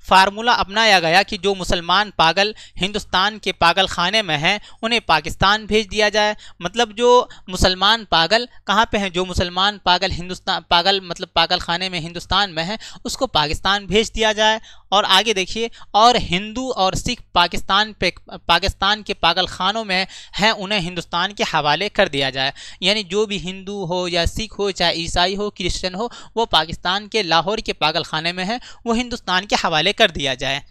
फार्मूला अपनाया गया कि जो मुसलमान पागल हिंदुस्तान के पागल खाने में हैं, उन्हें पाकिस्तान भेज दिया जाए। मतलब जो मुसलमान पागल कहाँ पे हैं, जो मुसलमान पागल हिंदुस्तान मतलब पागल खाने में हिंदुस्तान में हैं, उसको पाकिस्तान भेज दिया जाए। और आगे देखिए, और हिंदू और सिख पाकिस्तान के पागल खानों में हैं, उन्हें हिंदुस्तान के हवाले कर दिया जाए। यानी जो भी हिंदू हो या सिख हो, चाहे ईसाई हो, क्रिश्चियन हो, वो पाकिस्तान के लाहौर के पागल खाने में है, वो हिंदुस्तान के हवाले कर दिया जाए।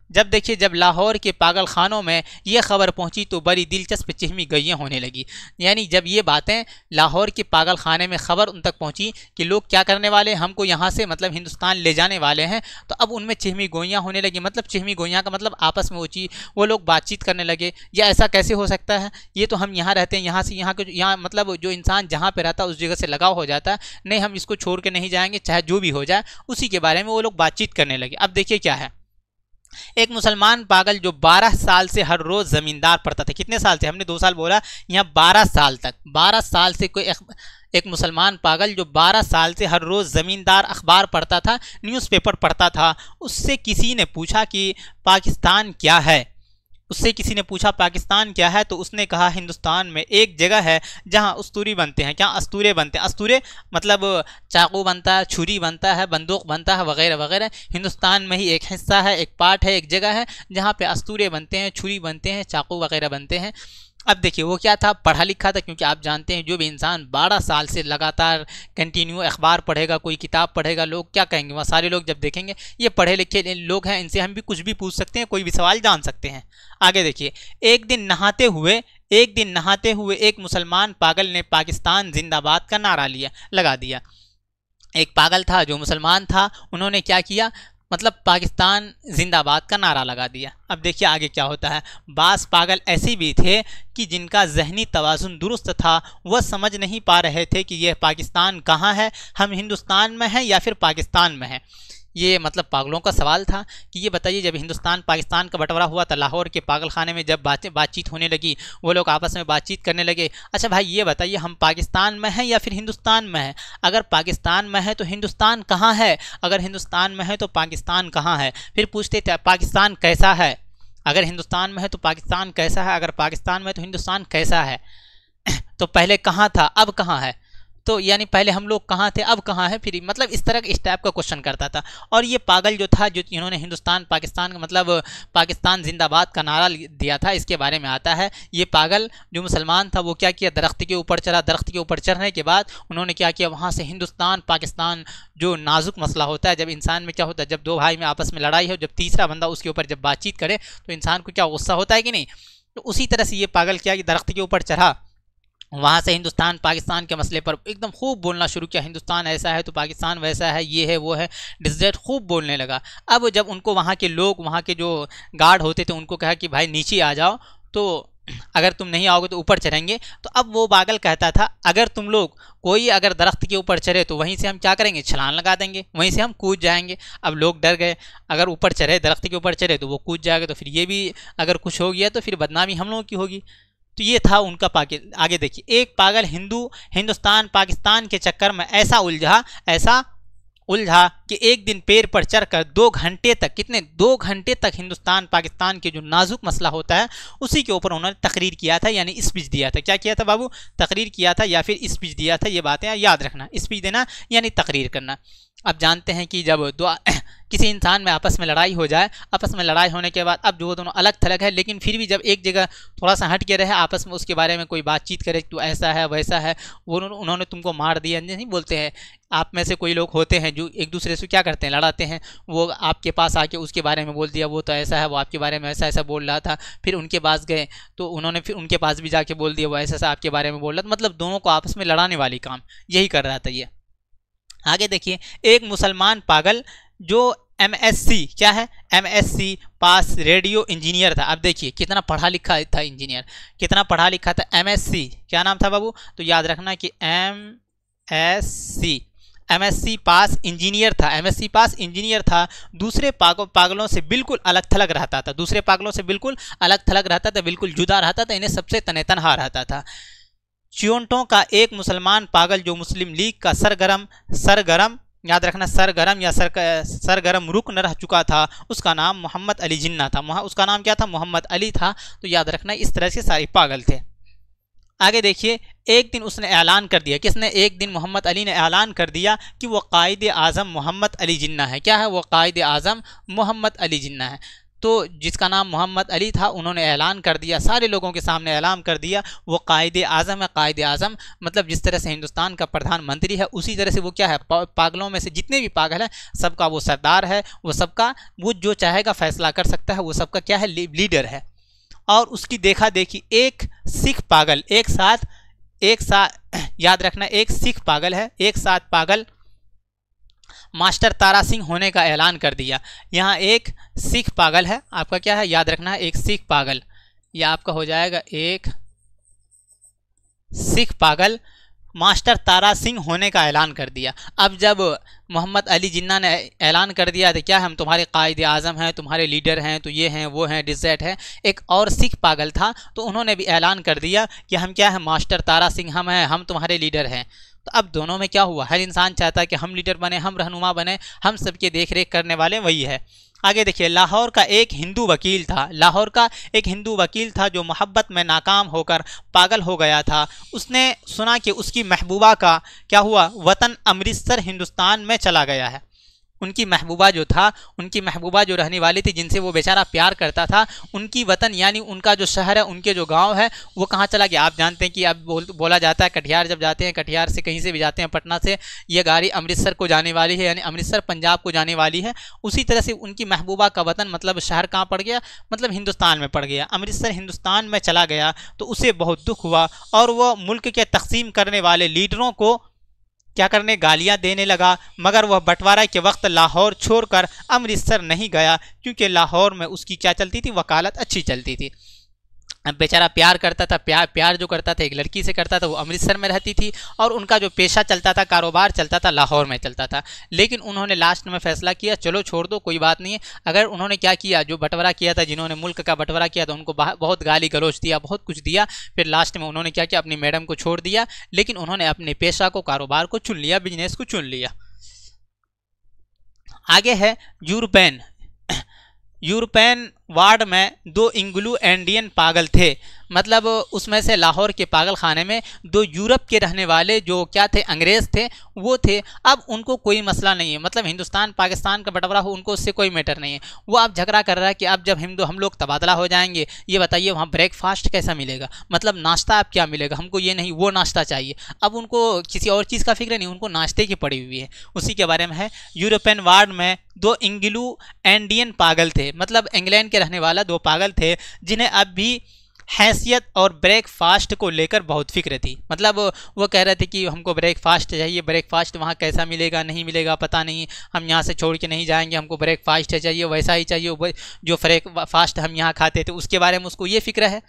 जब देखिए, जब लाहौर के पागल खानों में ये खबर पहुंची तो बड़ी दिलचस्प चहमी गइयाँ होने लगी। यानी जब ये बातें लाहौर के पागल खाने में खबर उन तक पहुंची कि लोग क्या करने वाले, हमको यहाँ से मतलब हिंदुस्तान ले जाने वाले हैं, तो अब उनमें चहमी गोइयाँ होने लगी। मतलब चहमी गोइयाँ का मतलब आपस में वो लोग बातचीत करने लगे, या ऐसा कैसे हो सकता है, ये तो हम यहाँ रहते हैं, यहाँ से यहाँ मतलब जो इंसान जहाँ पर रहता है उस जगह से लगाव हो जाता है, नहीं हम इसको छोड़ के नहीं जाएंगे, चाहे जो भी हो जाए। उसी के बारे में वो लोग बातचीत करने लगे। अब देखिए क्या है, एक मुसलमान पागल जो 12 साल से हर रोज जमींदार पढ़ता था। कितने साल से? हमने 2 साल बोला, यहाँ 12 साल तक, 12 साल से कोई एक मुसलमान पागल जो 12 साल से हर रोज जमींदार अखबार पढ़ता था, न्यूज़पेपर पढ़ता था, उससे किसी ने पूछा कि पाकिस्तान क्या है। पाकिस्तान क्या है, तो उसने कहा हिंदुस्तान में एक जगह है जहां अस्तूरे बनते हैं। क्या? अस्तूरे बनते हैं। अस्तूरे मतलब चाकू बनता है, छुरी बनता है, बंदूक बनता है, वगैरह वगैरह। हिंदुस्तान में ही एक हिस्सा है, एक पार्ट है, एक जगह है जहां पे अस्तूरे बनते हैं, छुरी बनते हैं, चाकू वगैरह बनते हैं। अब देखिए वो क्या था, पढ़ा लिखा था, क्योंकि आप जानते हैं जो भी इंसान 12 साल से लगातार कंटिन्यू अखबार पढ़ेगा, कोई किताब पढ़ेगा, लोग क्या कहेंगे, वहाँ सारे लोग जब देखेंगे ये पढ़े लिखे लोग हैं, इनसे हम भी कुछ भी पूछ सकते हैं, कोई भी सवाल जान सकते हैं। आगे देखिए, एक दिन नहाते हुए एक मुसलमान पागल ने पाकिस्तान जिंदाबाद का नारा लगा दिया। एक पागल था जो मुसलमान था, उन्होंने क्या किया, मतलब पाकिस्तान जिंदाबाद का नारा लगा दिया। अब देखिए आगे क्या होता है। बास पागल ऐसे भी थे कि जिनका जहनी तवाज़ुन दुरुस्त था, वह समझ नहीं पा रहे थे कि यह पाकिस्तान कहाँ है, हम हिंदुस्तान में हैं या फिर पाकिस्तान में हैं। ये मतलब पागलों का सवाल था कि ये बताइए, जब हिंदुस्तान पाकिस्तान का बंटवारा हुआ था, लाहौर के पागल खाने में जब बातचीत होने लगी, वो लोग आपस में बातचीत करने लगे, अच्छा भाई ये बताइए हम पाकिस्तान में हैं या फिर हिंदुस्तान में हैं, अगर पाकिस्तान में है तो हिंदुस्तान कहाँ है, अगर हिंदुस्तान में है तो पाकिस्तान कहाँ है। फिर पूछते थे पाकिस्तान कैसा है, अगर हिंदुस्तान में है तो पाकिस्तान कैसा है, अगर पाकिस्तान में है तो हिंदुस्तान कैसा है। तो पहले कहाँ था अब कहाँ है, तो यानी पहले हम लोग कहाँ थे अब कहाँ है, फिर मतलब इस तरह इस टाइप का क्वेश्चन करता था। और ये पागल जो था, जो इन्होंने हिंदुस्तान पाकिस्तान का मतलब पाकिस्तान जिंदाबाद का नारा दिया था, इसके बारे में आता है। ये पागल जो मुसलमान था वो क्या किया, दरख्त के ऊपर चढ़ा, दरख्त के ऊपर चढ़ने के बाद उन्होंने क्या किया, वहाँ से हिंदुस्तान पाकिस्तान जो नाजुक मसला होता है, जब इंसान में क्या होता है, जब दो भाई में आपस में लड़ाई हो, जब तीसरा बंदा उसके ऊपर जब बातचीत करे तो इंसान को क्या गुस्सा होता है कि नहीं, तो उसी तरह से ये पागल क्या कि दरख्त के ऊपर चढ़ा, वहाँ से हिंदुस्तान पाकिस्तान के मसले पर एकदम खूब बोलना शुरू किया, हिंदुस्तान ऐसा है तो पाकिस्तान वैसा है, ये है वो है, डिस्डेट खूब बोलने लगा। अब जब उनको वहाँ के लोग, वहाँ के जो गार्ड होते थे उनको कहा कि भाई नीचे आ जाओ, तो अगर तुम नहीं आओगे तो ऊपर चढ़ेंगे। तो अब वो पागल कहता था अगर तुम लोग कोई अगर दरख्त के ऊपर चढ़े तो वहीं से हम क्या करेंगे, छलांग लगा देंगे, वहीं से हम कूद जाएंगे। अब लोग डर गए, अगर ऊपर चढ़े, दरख्त के ऊपर चढ़े तो वो कूद जाएगा, तो फिर ये भी अगर कुछ हो गया तो फिर बदनामी हम लोगों की होगी। तो ये था उनका पागल। आगे देखिए, एक पागल हिंदुस्तान पाकिस्तान के चक्कर में ऐसा उलझा कि एक दिन पेड़ पर चढ़कर 2 घंटे तक, कितने 2 घंटे तक हिंदुस्तान पाकिस्तान के जो नाजुक मसला होता है उसी के ऊपर उन्होंने तकरीर किया था, यानी स्पीच दिया था। क्या किया था बाबू, तकरीर किया था या फिर स्पीच दिया था। ये बातें याद रखना, स्पीच देना यानी तकरीर करना। अब जानते हैं कि जब किसी इंसान में आपस में लड़ाई हो जाए, आपस में लड़ाई होने के बाद अब जो दोनों अलग थलग है, लेकिन फिर भी जब एक जगह थोड़ा सा हट के रहे आपस में, उसके बारे में कोई बातचीत करे, तू ऐसा है वैसा है, वो उन्होंने तुमको मार दिया, नहीं बोलते हैं। आप में से कोई लोग होते हैं जो एक दूसरे से क्या करते हैं, लड़ाते हैं, वो आपके पास आके उसके बारे में बोल दिया, वो तो ऐसा है, वो आपके बारे में ऐसा ऐसा बोल रहा था, फिर उनके पास गए तो उन्होंने फिर उनके पास भी जाके बोल दिया, वो ऐसा ऐसा आपके बारे में बोल रहा था, मतलब दोनों को आपस में लड़ाने वाली काम यही कर रहा था ये। आगे देखिए, एक मुसलमान पागल जो MSc क्या है, MSc पास रेडियो इंजीनियर था। अब देखिए कितना पढ़ा लिखा था इंजीनियर, कितना पढ़ा लिखा था। MSc क्या नाम था बाबू, तो याद रखना कि MSc पास इंजीनियर था, MSc पास इंजीनियर था। दूसरे पागलों से बिल्कुल अलग थलग रहता था, दूसरे पागलों से बिल्कुल अलग थलग रहता था, बिल्कुल जुदा रहता था, इन्हें सबसे तने तनहा रहता था। चियोंटों का एक मुसलमान पागल जो मुस्लिम लीग का सरगरम याद रखना, सरगरम या सरगरम रुकन रह चुका था, उसका नाम मोहम्मद अली जिन्ना था। उसका नाम क्या था, मोहम्मद अली था। तो याद रखना इस तरह से सारे पागल थे। आगे देखिए, एक दिन उसने ऐलान कर दिया, किसने, एक दिन मोहम्मद अली ने ऐलान कर दिया कि वो कायद आज़म मोहम्मद अली जिन्ना है। क्या है, वो कायद आज़म मोहम्मद अली जिन्ना है। तो जिसका नाम मोहम्मद अली था, उन्होंने ऐलान कर दिया, सारे लोगों के सामने ऐलान कर दिया वो कायद आज़म है। कायद आज़म मतलब जिस तरह से हिंदुस्तान का प्रधानमंत्री है, उसी तरह से वो क्या है, पागलों में से जितने भी पागल हैं सबका वो सरदार है, वो सबका, वो जो चाहेगा फैसला कर सकता है, वो सबका क्या है, लीडर है। और उसकी देखा देखी एक सिख पागल एक साथ याद रखना, एक सिख पागल है, एक साथ पागल मास्टर तारा सिंह होने का ऐलान कर दिया। यहाँ एक सिख पागल है, आपका क्या है, याद रखना एक सिख पागल, यह आपका हो जाएगा एक सिख पागल मास्टर तारा सिंह होने का ऐलान कर दिया। अब जब मोहम्मद अली जिन्ना ने ऐलान कर दिया था क्या हम तुम्हारे कायद आज़म हैं, तुम्हारे लीडर हैं, तो ये हैं वो हैं, डिज़र्ट है, एक और सिख पागल था तो उन्होंने भी ऐलान कर दिया कि हम क्या है, मास्टर तारा सिंह हम हैं, हम तुम्हारे लीडर हैं। तो अब दोनों में क्या हुआ, हर इंसान चाहता है कि हम लीडर बने, हम रहनुमा बने, हम सबके देख रेख करने वाले वही है। आगे देखिए, लाहौर का एक हिंदू वकील था जो मोहब्बत में नाकाम होकर पागल हो गया था। उसने सुना कि उसकी महबूबा का क्या हुआ, वतन अमृतसर हिंदुस्तान में चला गया है। उनकी महबूबा जो था, उनकी महबूबा जो रहने वाली थी, जिनसे वो बेचारा प्यार करता था, उनकी वतन यानी उनका जो शहर है, उनके जो गांव है, वो कहाँ चला गया। आप जानते हैं कि अब बोला जाता है कटिहार जब जाते हैं, कटिहार से कहीं से भी जाते हैं, पटना से ये गाड़ी अमृतसर को जाने वाली है, यानी अमृतसर पंजाब को जाने वाली है। उसी तरह से उनकी महबूबा का वतन मतलब शहर कहाँ पड़ गया, मतलब हिंदुस्तान में पड़ गया। अमृतसर हिंदुस्तान में चला गया तो उसे बहुत दुख हुआ और वह मुल्क के तकसीम करने वाले लीडरों को क्या करने, गालियां देने लगा। मगर वह बंटवारा के वक्त लाहौर छोड़कर अमृतसर नहीं गया, क्योंकि लाहौर में उसकी क्या चलती थी, वकालत अच्छी चलती थी। अब बेचारा प्यार करता था, प्यार जो करता था एक लड़की से करता था, वो अमृतसर में रहती थी और उनका जो पेशा चलता था, कारोबार चलता था, लाहौर में चलता था। लेकिन उन्होंने लास्ट में फैसला किया, चलो छोड़ दो, कोई बात नहीं है। अगर उन्होंने क्या किया, जो बंटवारा किया था, जिन्होंने मुल्क का बंटवारा किया था, उनको बहुत गाली गलौज दिया, बहुत कुछ दिया। फिर लास्ट में उन्होंने क्या किया, अपनी मैडम को छोड़ दिया, लेकिन उन्होंने अपने पेशा को, कारोबार को चुन लिया, बिजनेस को चुन लिया। आगे है यूरोपियन वार्ड में 2 इंग्लो इंडियन पागल थे, मतलब उसमें से लाहौर के पागल खाने में 2 यूरोप के रहने वाले जो क्या थे, अंग्रेज़ थे, वो थे। अब उनको कोई मसला नहीं है, मतलब हिंदुस्तान पाकिस्तान का बंटवारा हो, उनको उससे कोई मैटर नहीं है। वो अब झगड़ा कर रहा है कि अब जब हम लोग तबादला हो जाएंगे, ये बताइए वहाँ ब्रेकफास्ट कैसा मिलेगा, मतलब नाश्ता अब क्या मिलेगा, हमको ये नहीं वो नाश्ता चाहिए। अब उनको किसी और चीज़ का फिक्र नहीं, उनको नाश्ते की पड़ी हुई है। उसी के बारे में है, यूरोपियन वार्ड में 2 इंग्लो इंडियन पागल थे, मतलब इंग्लैंड के रहने वाला 2 पागल थे, जिन्हें अब भी हैसियत और ब्रेकफास्ट को लेकर बहुत फिक्र थी। मतलब वो कह रहे थे कि हमको ब्रेकफास्ट चाहिए, ब्रेकफास्ट वहाँ कैसा मिलेगा, नहीं मिलेगा पता नहीं, हम यहाँ से छोड़ के नहीं जाएंगे, हमको ब्रेकफास्ट चाहिए, वैसा ही चाहिए जो ब्रेकफास्ट हम यहाँ खाते थे, उसके बारे में उसको ये फिक्र है।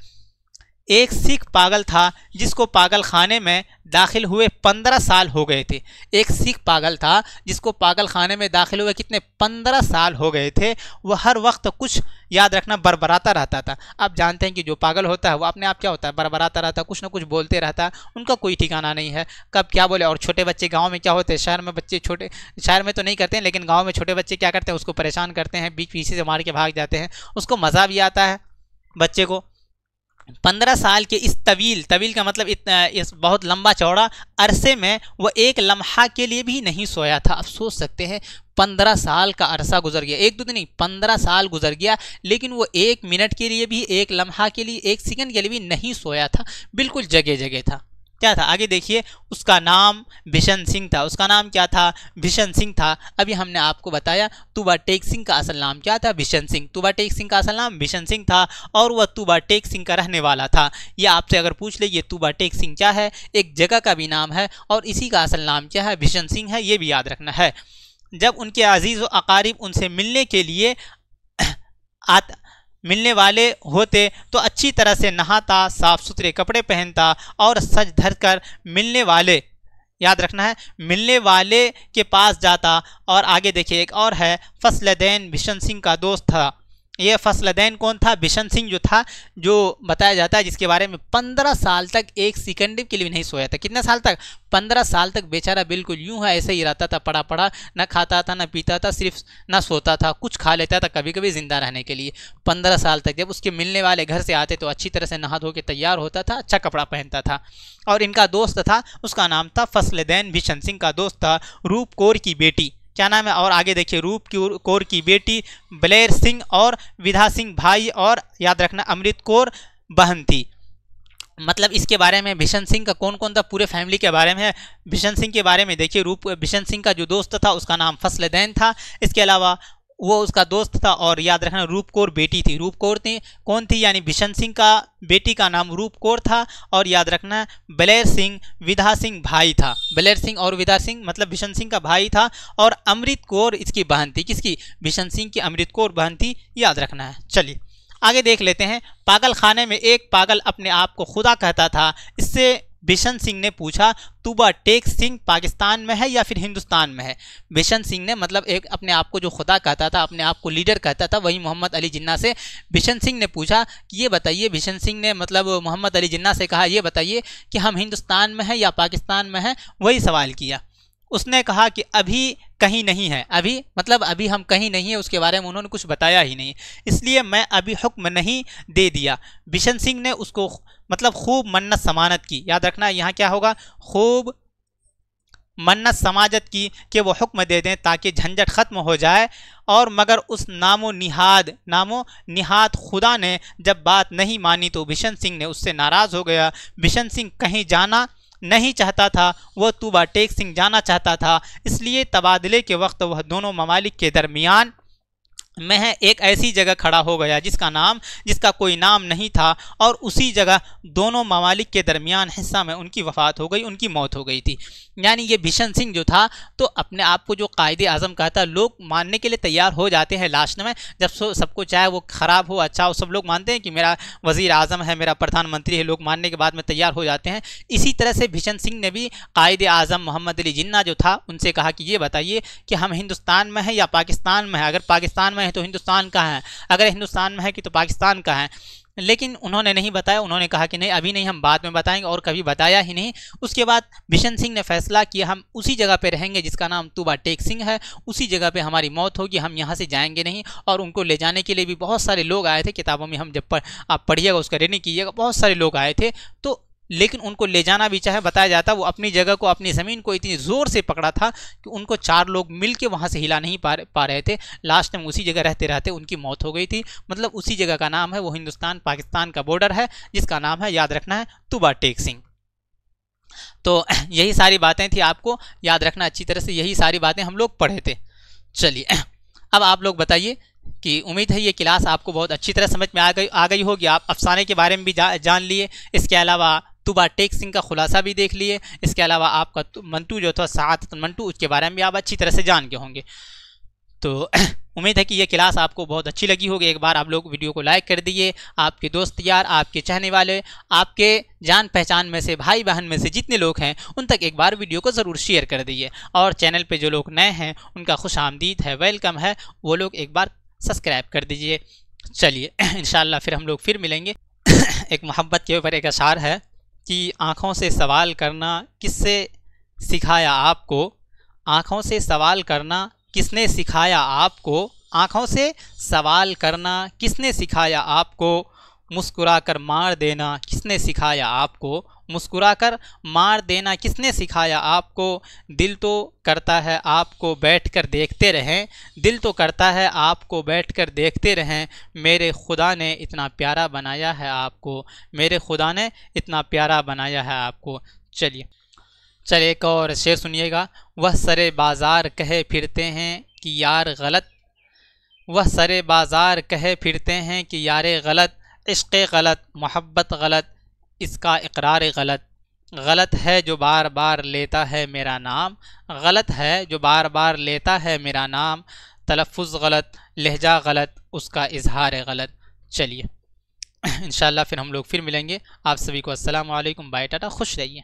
एक सिख पागल था जिसको पागल खाने में दाखिल हुए 15 साल हो गए थे। एक सिख पागल था जिसको पागल खाने में दाखिल हुए कितने, 15 साल हो गए थे। वह हर वक्त कुछ, याद रखना, बरबराता रहता था। आप जानते हैं कि जो पागल होता है वो अपने आप क्या होता है, बरबराता रहता है, कुछ ना कुछ बोलते रहता है, उनका कोई ठिकाना नहीं है कब क्या बोले। और छोटे बच्चे गाँव में क्या होते हैं, शहर में बच्चे छोटे, शहर में तो नहीं करते हैं, लेकिन गाँव में छोटे बच्चे क्या करते हैं, उसको परेशान करते हैं, बीच पीछे से मार के भाग जाते हैं, उसको मज़ा भी आता है बच्चे को। 15 साल के इस तवील का मतलब इस बहुत लंबा चौड़ा अरसे में वह एक लम्हा के लिए भी नहीं सोया था। आप सोच सकते हैं 15 साल का अरसा गुजर गया, 1 2 दिन नहीं, 15 साल गुजर गया, लेकिन वो 1 मिनट के लिए भी, 1 लम्हा के लिए, 1 सेकंड के लिए भी नहीं सोया था, बिल्कुल जगह जगह था। क्या था, आगे देखिए। उसका नाम बिशन सिंह था। उसका नाम क्या था, बिशन सिंह था। अभी हमने आपको बताया तुबा टेक सिंह का असल नाम क्या था, बिशन सिंह। तुबा टेक सिंह का असल नाम बिशन सिंह था और वह तुबा टेक सिंह का रहने वाला था। ये आपसे अगर पूछ ले ये तुबा टेक सिंह क्या है, एक जगह का भी नाम है और इसी का असल नाम क्या है, बिशन सिंह है, ये भी याद रखना है। जब उनके अजीज़ व अकारीब उनसे मिलने के लिए मिलने वाले होते तो अच्छी तरह से नहाता, साफ सुथरे कपड़े पहनता और सज धर कर मिलने वाले, याद रखना है, मिलने वाले के पास जाता। और आगे देखिए एक और है, फसलदैन बिशन सिंह का दोस्त था। ये फसलदैन कौन था, बिशन सिंह जो था, जो बताया जाता है जिसके बारे में 15 साल तक 1 सेकंड के लिए नहीं सोया था। कितने साल तक, 15 साल तक बेचारा बिल्कुल यूं है ऐसे ही रहता था, पड़ा पड़ा, ना खाता था ना पीता था, सिर्फ ना सोता था, कुछ खा लेता था कभी कभी जिंदा रहने के लिए। 15 साल तक जब उसके मिलने वाले घर से आते तो अच्छी तरह से नहा धो के तैयार होता था, अच्छा कपड़ा पहनता था। और इनका दोस्त था, उसका नाम था फसलदैन बिशन सिंह का दोस्त था रूप कौर की बेटी, क्या नाम है, और आगे देखिए, रूप कौर की बेटी बलेर सिंह और विधा सिंह भाई, और याद रखना अमृत कौर बहन थी। मतलब इसके बारे में बिशन सिंह का कौन कौन था, पूरे फैमिली के बारे में है। बिशन सिंह के बारे में देखिए, बिशन सिंह का जो दोस्त था उसका नाम फसलदैन था, इसके अलावा वो उसका दोस्त था, और याद रखना रूप कौर बेटी थी। रूप कौर थी कौन थी, यानी बिशन सिंह का बेटी का नाम रूप कौर था, और याद रखना बलेर सिंह विधा सिंह भाई था। बलेर सिंह और विधा सिंह मतलब बिशन सिंह का भाई था, और अमृत कौर इसकी बहन थी। किसकी, बिशन सिंह की अमृत कौर बहन थी, याद रखना है। चलिए आगे देख लेते हैं। पागल खाने में एक पागल अपने आप को खुदा कहता था। इससे बिशन सिंह ने पूछा, तुबा टेक सिंह पाकिस्तान में है या फिर हिंदुस्तान में है। बिशन सिंह ने मतलब एक अपने आप को जो खुदा कहता था, अपने आप को लीडर कहता था, वही मोहम्मद अली जिन्ना से बिशन सिंह ने पूछा कि ये बताइए, बिशन सिंह ने मतलब मोहम्मद अली जिन्ना से कहा, ये बताइए कि हम हिंदुस्तान में है या पाकिस्तान में है, वही सवाल किया। उसने कहा कि अभी कहीं नहीं है। अभी मतलब अभी हम कहीं नहीं है, उसके बारे में उन्होंने कुछ बताया ही नहीं, इसलिए मैं अभी हुक्म नहीं दे दिया। बिशन सिंह ने उसको मतलब खूब मन्नत समानत की। याद रखना यहाँ क्या होगा, खूब मन्नत समाजत की कि वो हुक्म दे दें ताकि झंझट ख़त्म हो जाए, और मगर उस नामो निहाद खुदा ने जब बात नहीं मानी तो बिशन सिंह ने उससे नाराज़ हो गया। बिशन सिंह कहीं जाना नहीं चाहता था, वह तुबा टेक सिंह जाना चाहता था, इसलिए तबादले के वक्त वह दोनों ममालिक के दरमियान में एक ऐसी जगह खड़ा हो गया जिसका कोई नाम नहीं था, और उसी जगह दोनों ममालिक के दरमियान हिस्सा में उनकी वफ़ात हो गई, उनकी मौत हो गई थी। यानी ये बिशन सिंह जो था तो अपने आप को जो कायदे आज़म कहता, लोग मानने के लिए तैयार हो जाते हैं लास्ट में, जब सबको चाहे वो ख़राब हो अच्छा हो, सब लोग मानते हैं कि मेरा वज़ीर आज़म है, मेरा प्रधानमंत्री है, लोग मानने के बाद में तैयार हो जाते हैं। इसी तरह से बिशन सिंह ने भी कायदे आज़म मोहम्मद अली जिन्ना जो था उनसे कहा कि ये बताइए कि हम हिंदुस्तान में हैं या पाकिस्तान में है, अगर पाकिस्तान में है तो हिंदुस्तान कहाँ है, अगर हिंदुस्तान में है कि तो पाकिस्तान कहाँ है। लेकिन उन्होंने नहीं बताया, उन्होंने कहा कि नहीं अभी नहीं, हम बाद में बताएंगे, और कभी बताया ही नहीं। उसके बाद बिशन सिंह ने फैसला किया हम उसी जगह पे रहेंगे जिसका नाम तुबा टेक सिंह है, उसी जगह पे हमारी मौत होगी, हम यहाँ से जाएंगे नहीं। और उनको ले जाने के लिए भी बहुत सारे लोग आए थे, किताबों में हम जब आप पढ़िएगा उसका रीडिंग कीजिएगा, बहुत सारे लोग आए थे। तो लेकिन उनको ले जाना भी चाहे बताया जाता, वो अपनी जगह को, अपनी ज़मीन को इतनी ज़ोर से पकड़ा था कि उनको 4 लोग मिल के वहाँ से हिला नहीं पा रहे थे। लास्ट में उसी जगह रहते रहते उनकी मौत हो गई थी। मतलब उसी जगह का नाम है, वो हिंदुस्तान पाकिस्तान का बॉर्डर है, जिसका नाम है, याद रखना है, तुबा टेक सिंह। तो यही सारी बातें थी, आपको याद रखना अच्छी तरह से, यही सारी बातें हम लोग पढ़े थे। चलिए अब आप लोग बताइए कि उम्मीद है ये क्लास आपको बहुत अच्छी तरह समझ में आ गई होगी। आप अफसाने के बारे में भी जान लिए, इसके अलावा तुबा टेक सिंह का खुलासा भी देख लिए, इसके अलावा आपका मंटू जो था सात मंटू, उसके बारे में भी आप अच्छी तरह से जान के होंगे। तो उम्मीद है कि ये क्लास आपको बहुत अच्छी लगी होगी। एक बार आप लोग वीडियो को लाइक कर दिए, आपके दोस्त यार, आपके चाहने वाले, आपके जान पहचान में से, भाई बहन में से जितने लोग हैं उन तक एक बार वीडियो को ज़रूर शेयर कर दीजिए। और चैनल पे जो लोग नए हैं उनका खुश आमदीद है, वेलकम है, वो लोग एक बार सब्सक्राइब कर दीजिए। चलिए इंशाल्लाह फिर हम लोग फिर मिलेंगे। एक मोहब्बत के ऊपर एक अशार है कि आँखों से सवाल करना किससे सिखाया आपको, आँखों से सवाल करना किसने सिखाया आपको, आँखों से सवाल करना किसने सिखाया आपको, मुस्कुराकर मार देना किसने सिखाया आपको, मुस्कुराकर मार देना किसने सिखाया आपको। दिल तो करता है आपको बैठकर देखते रहें, दिल तो करता है आपको बैठकर देखते रहें, मेरे खुदा ने इतना प्यारा बनाया है आपको, मेरे खुदा ने इतना प्यारा बनाया है आपको। चलिए एक और शेर सुनिएगा। वह सरे बाज़ार कहे फिरते हैं कि यार गलत, वह सरे बाज़ार कहे फिरते हैं कि यारे गलत, इश्क़ गलत, मोहब्बत गलत, इसका इकरार गलत, गलत है जो बार बार लेता है मेरा नाम, गलत है जो बार बार लेता है मेरा नाम, तलफ़ुज़ गलत, लहजा गलत, उसका इजहार गलत। चलिए इंशाल्लाह फिर हम लोग फिर मिलेंगे। आप सभी को अस्सलाम वालेकुम, बाय टाटा, खुश रहिए।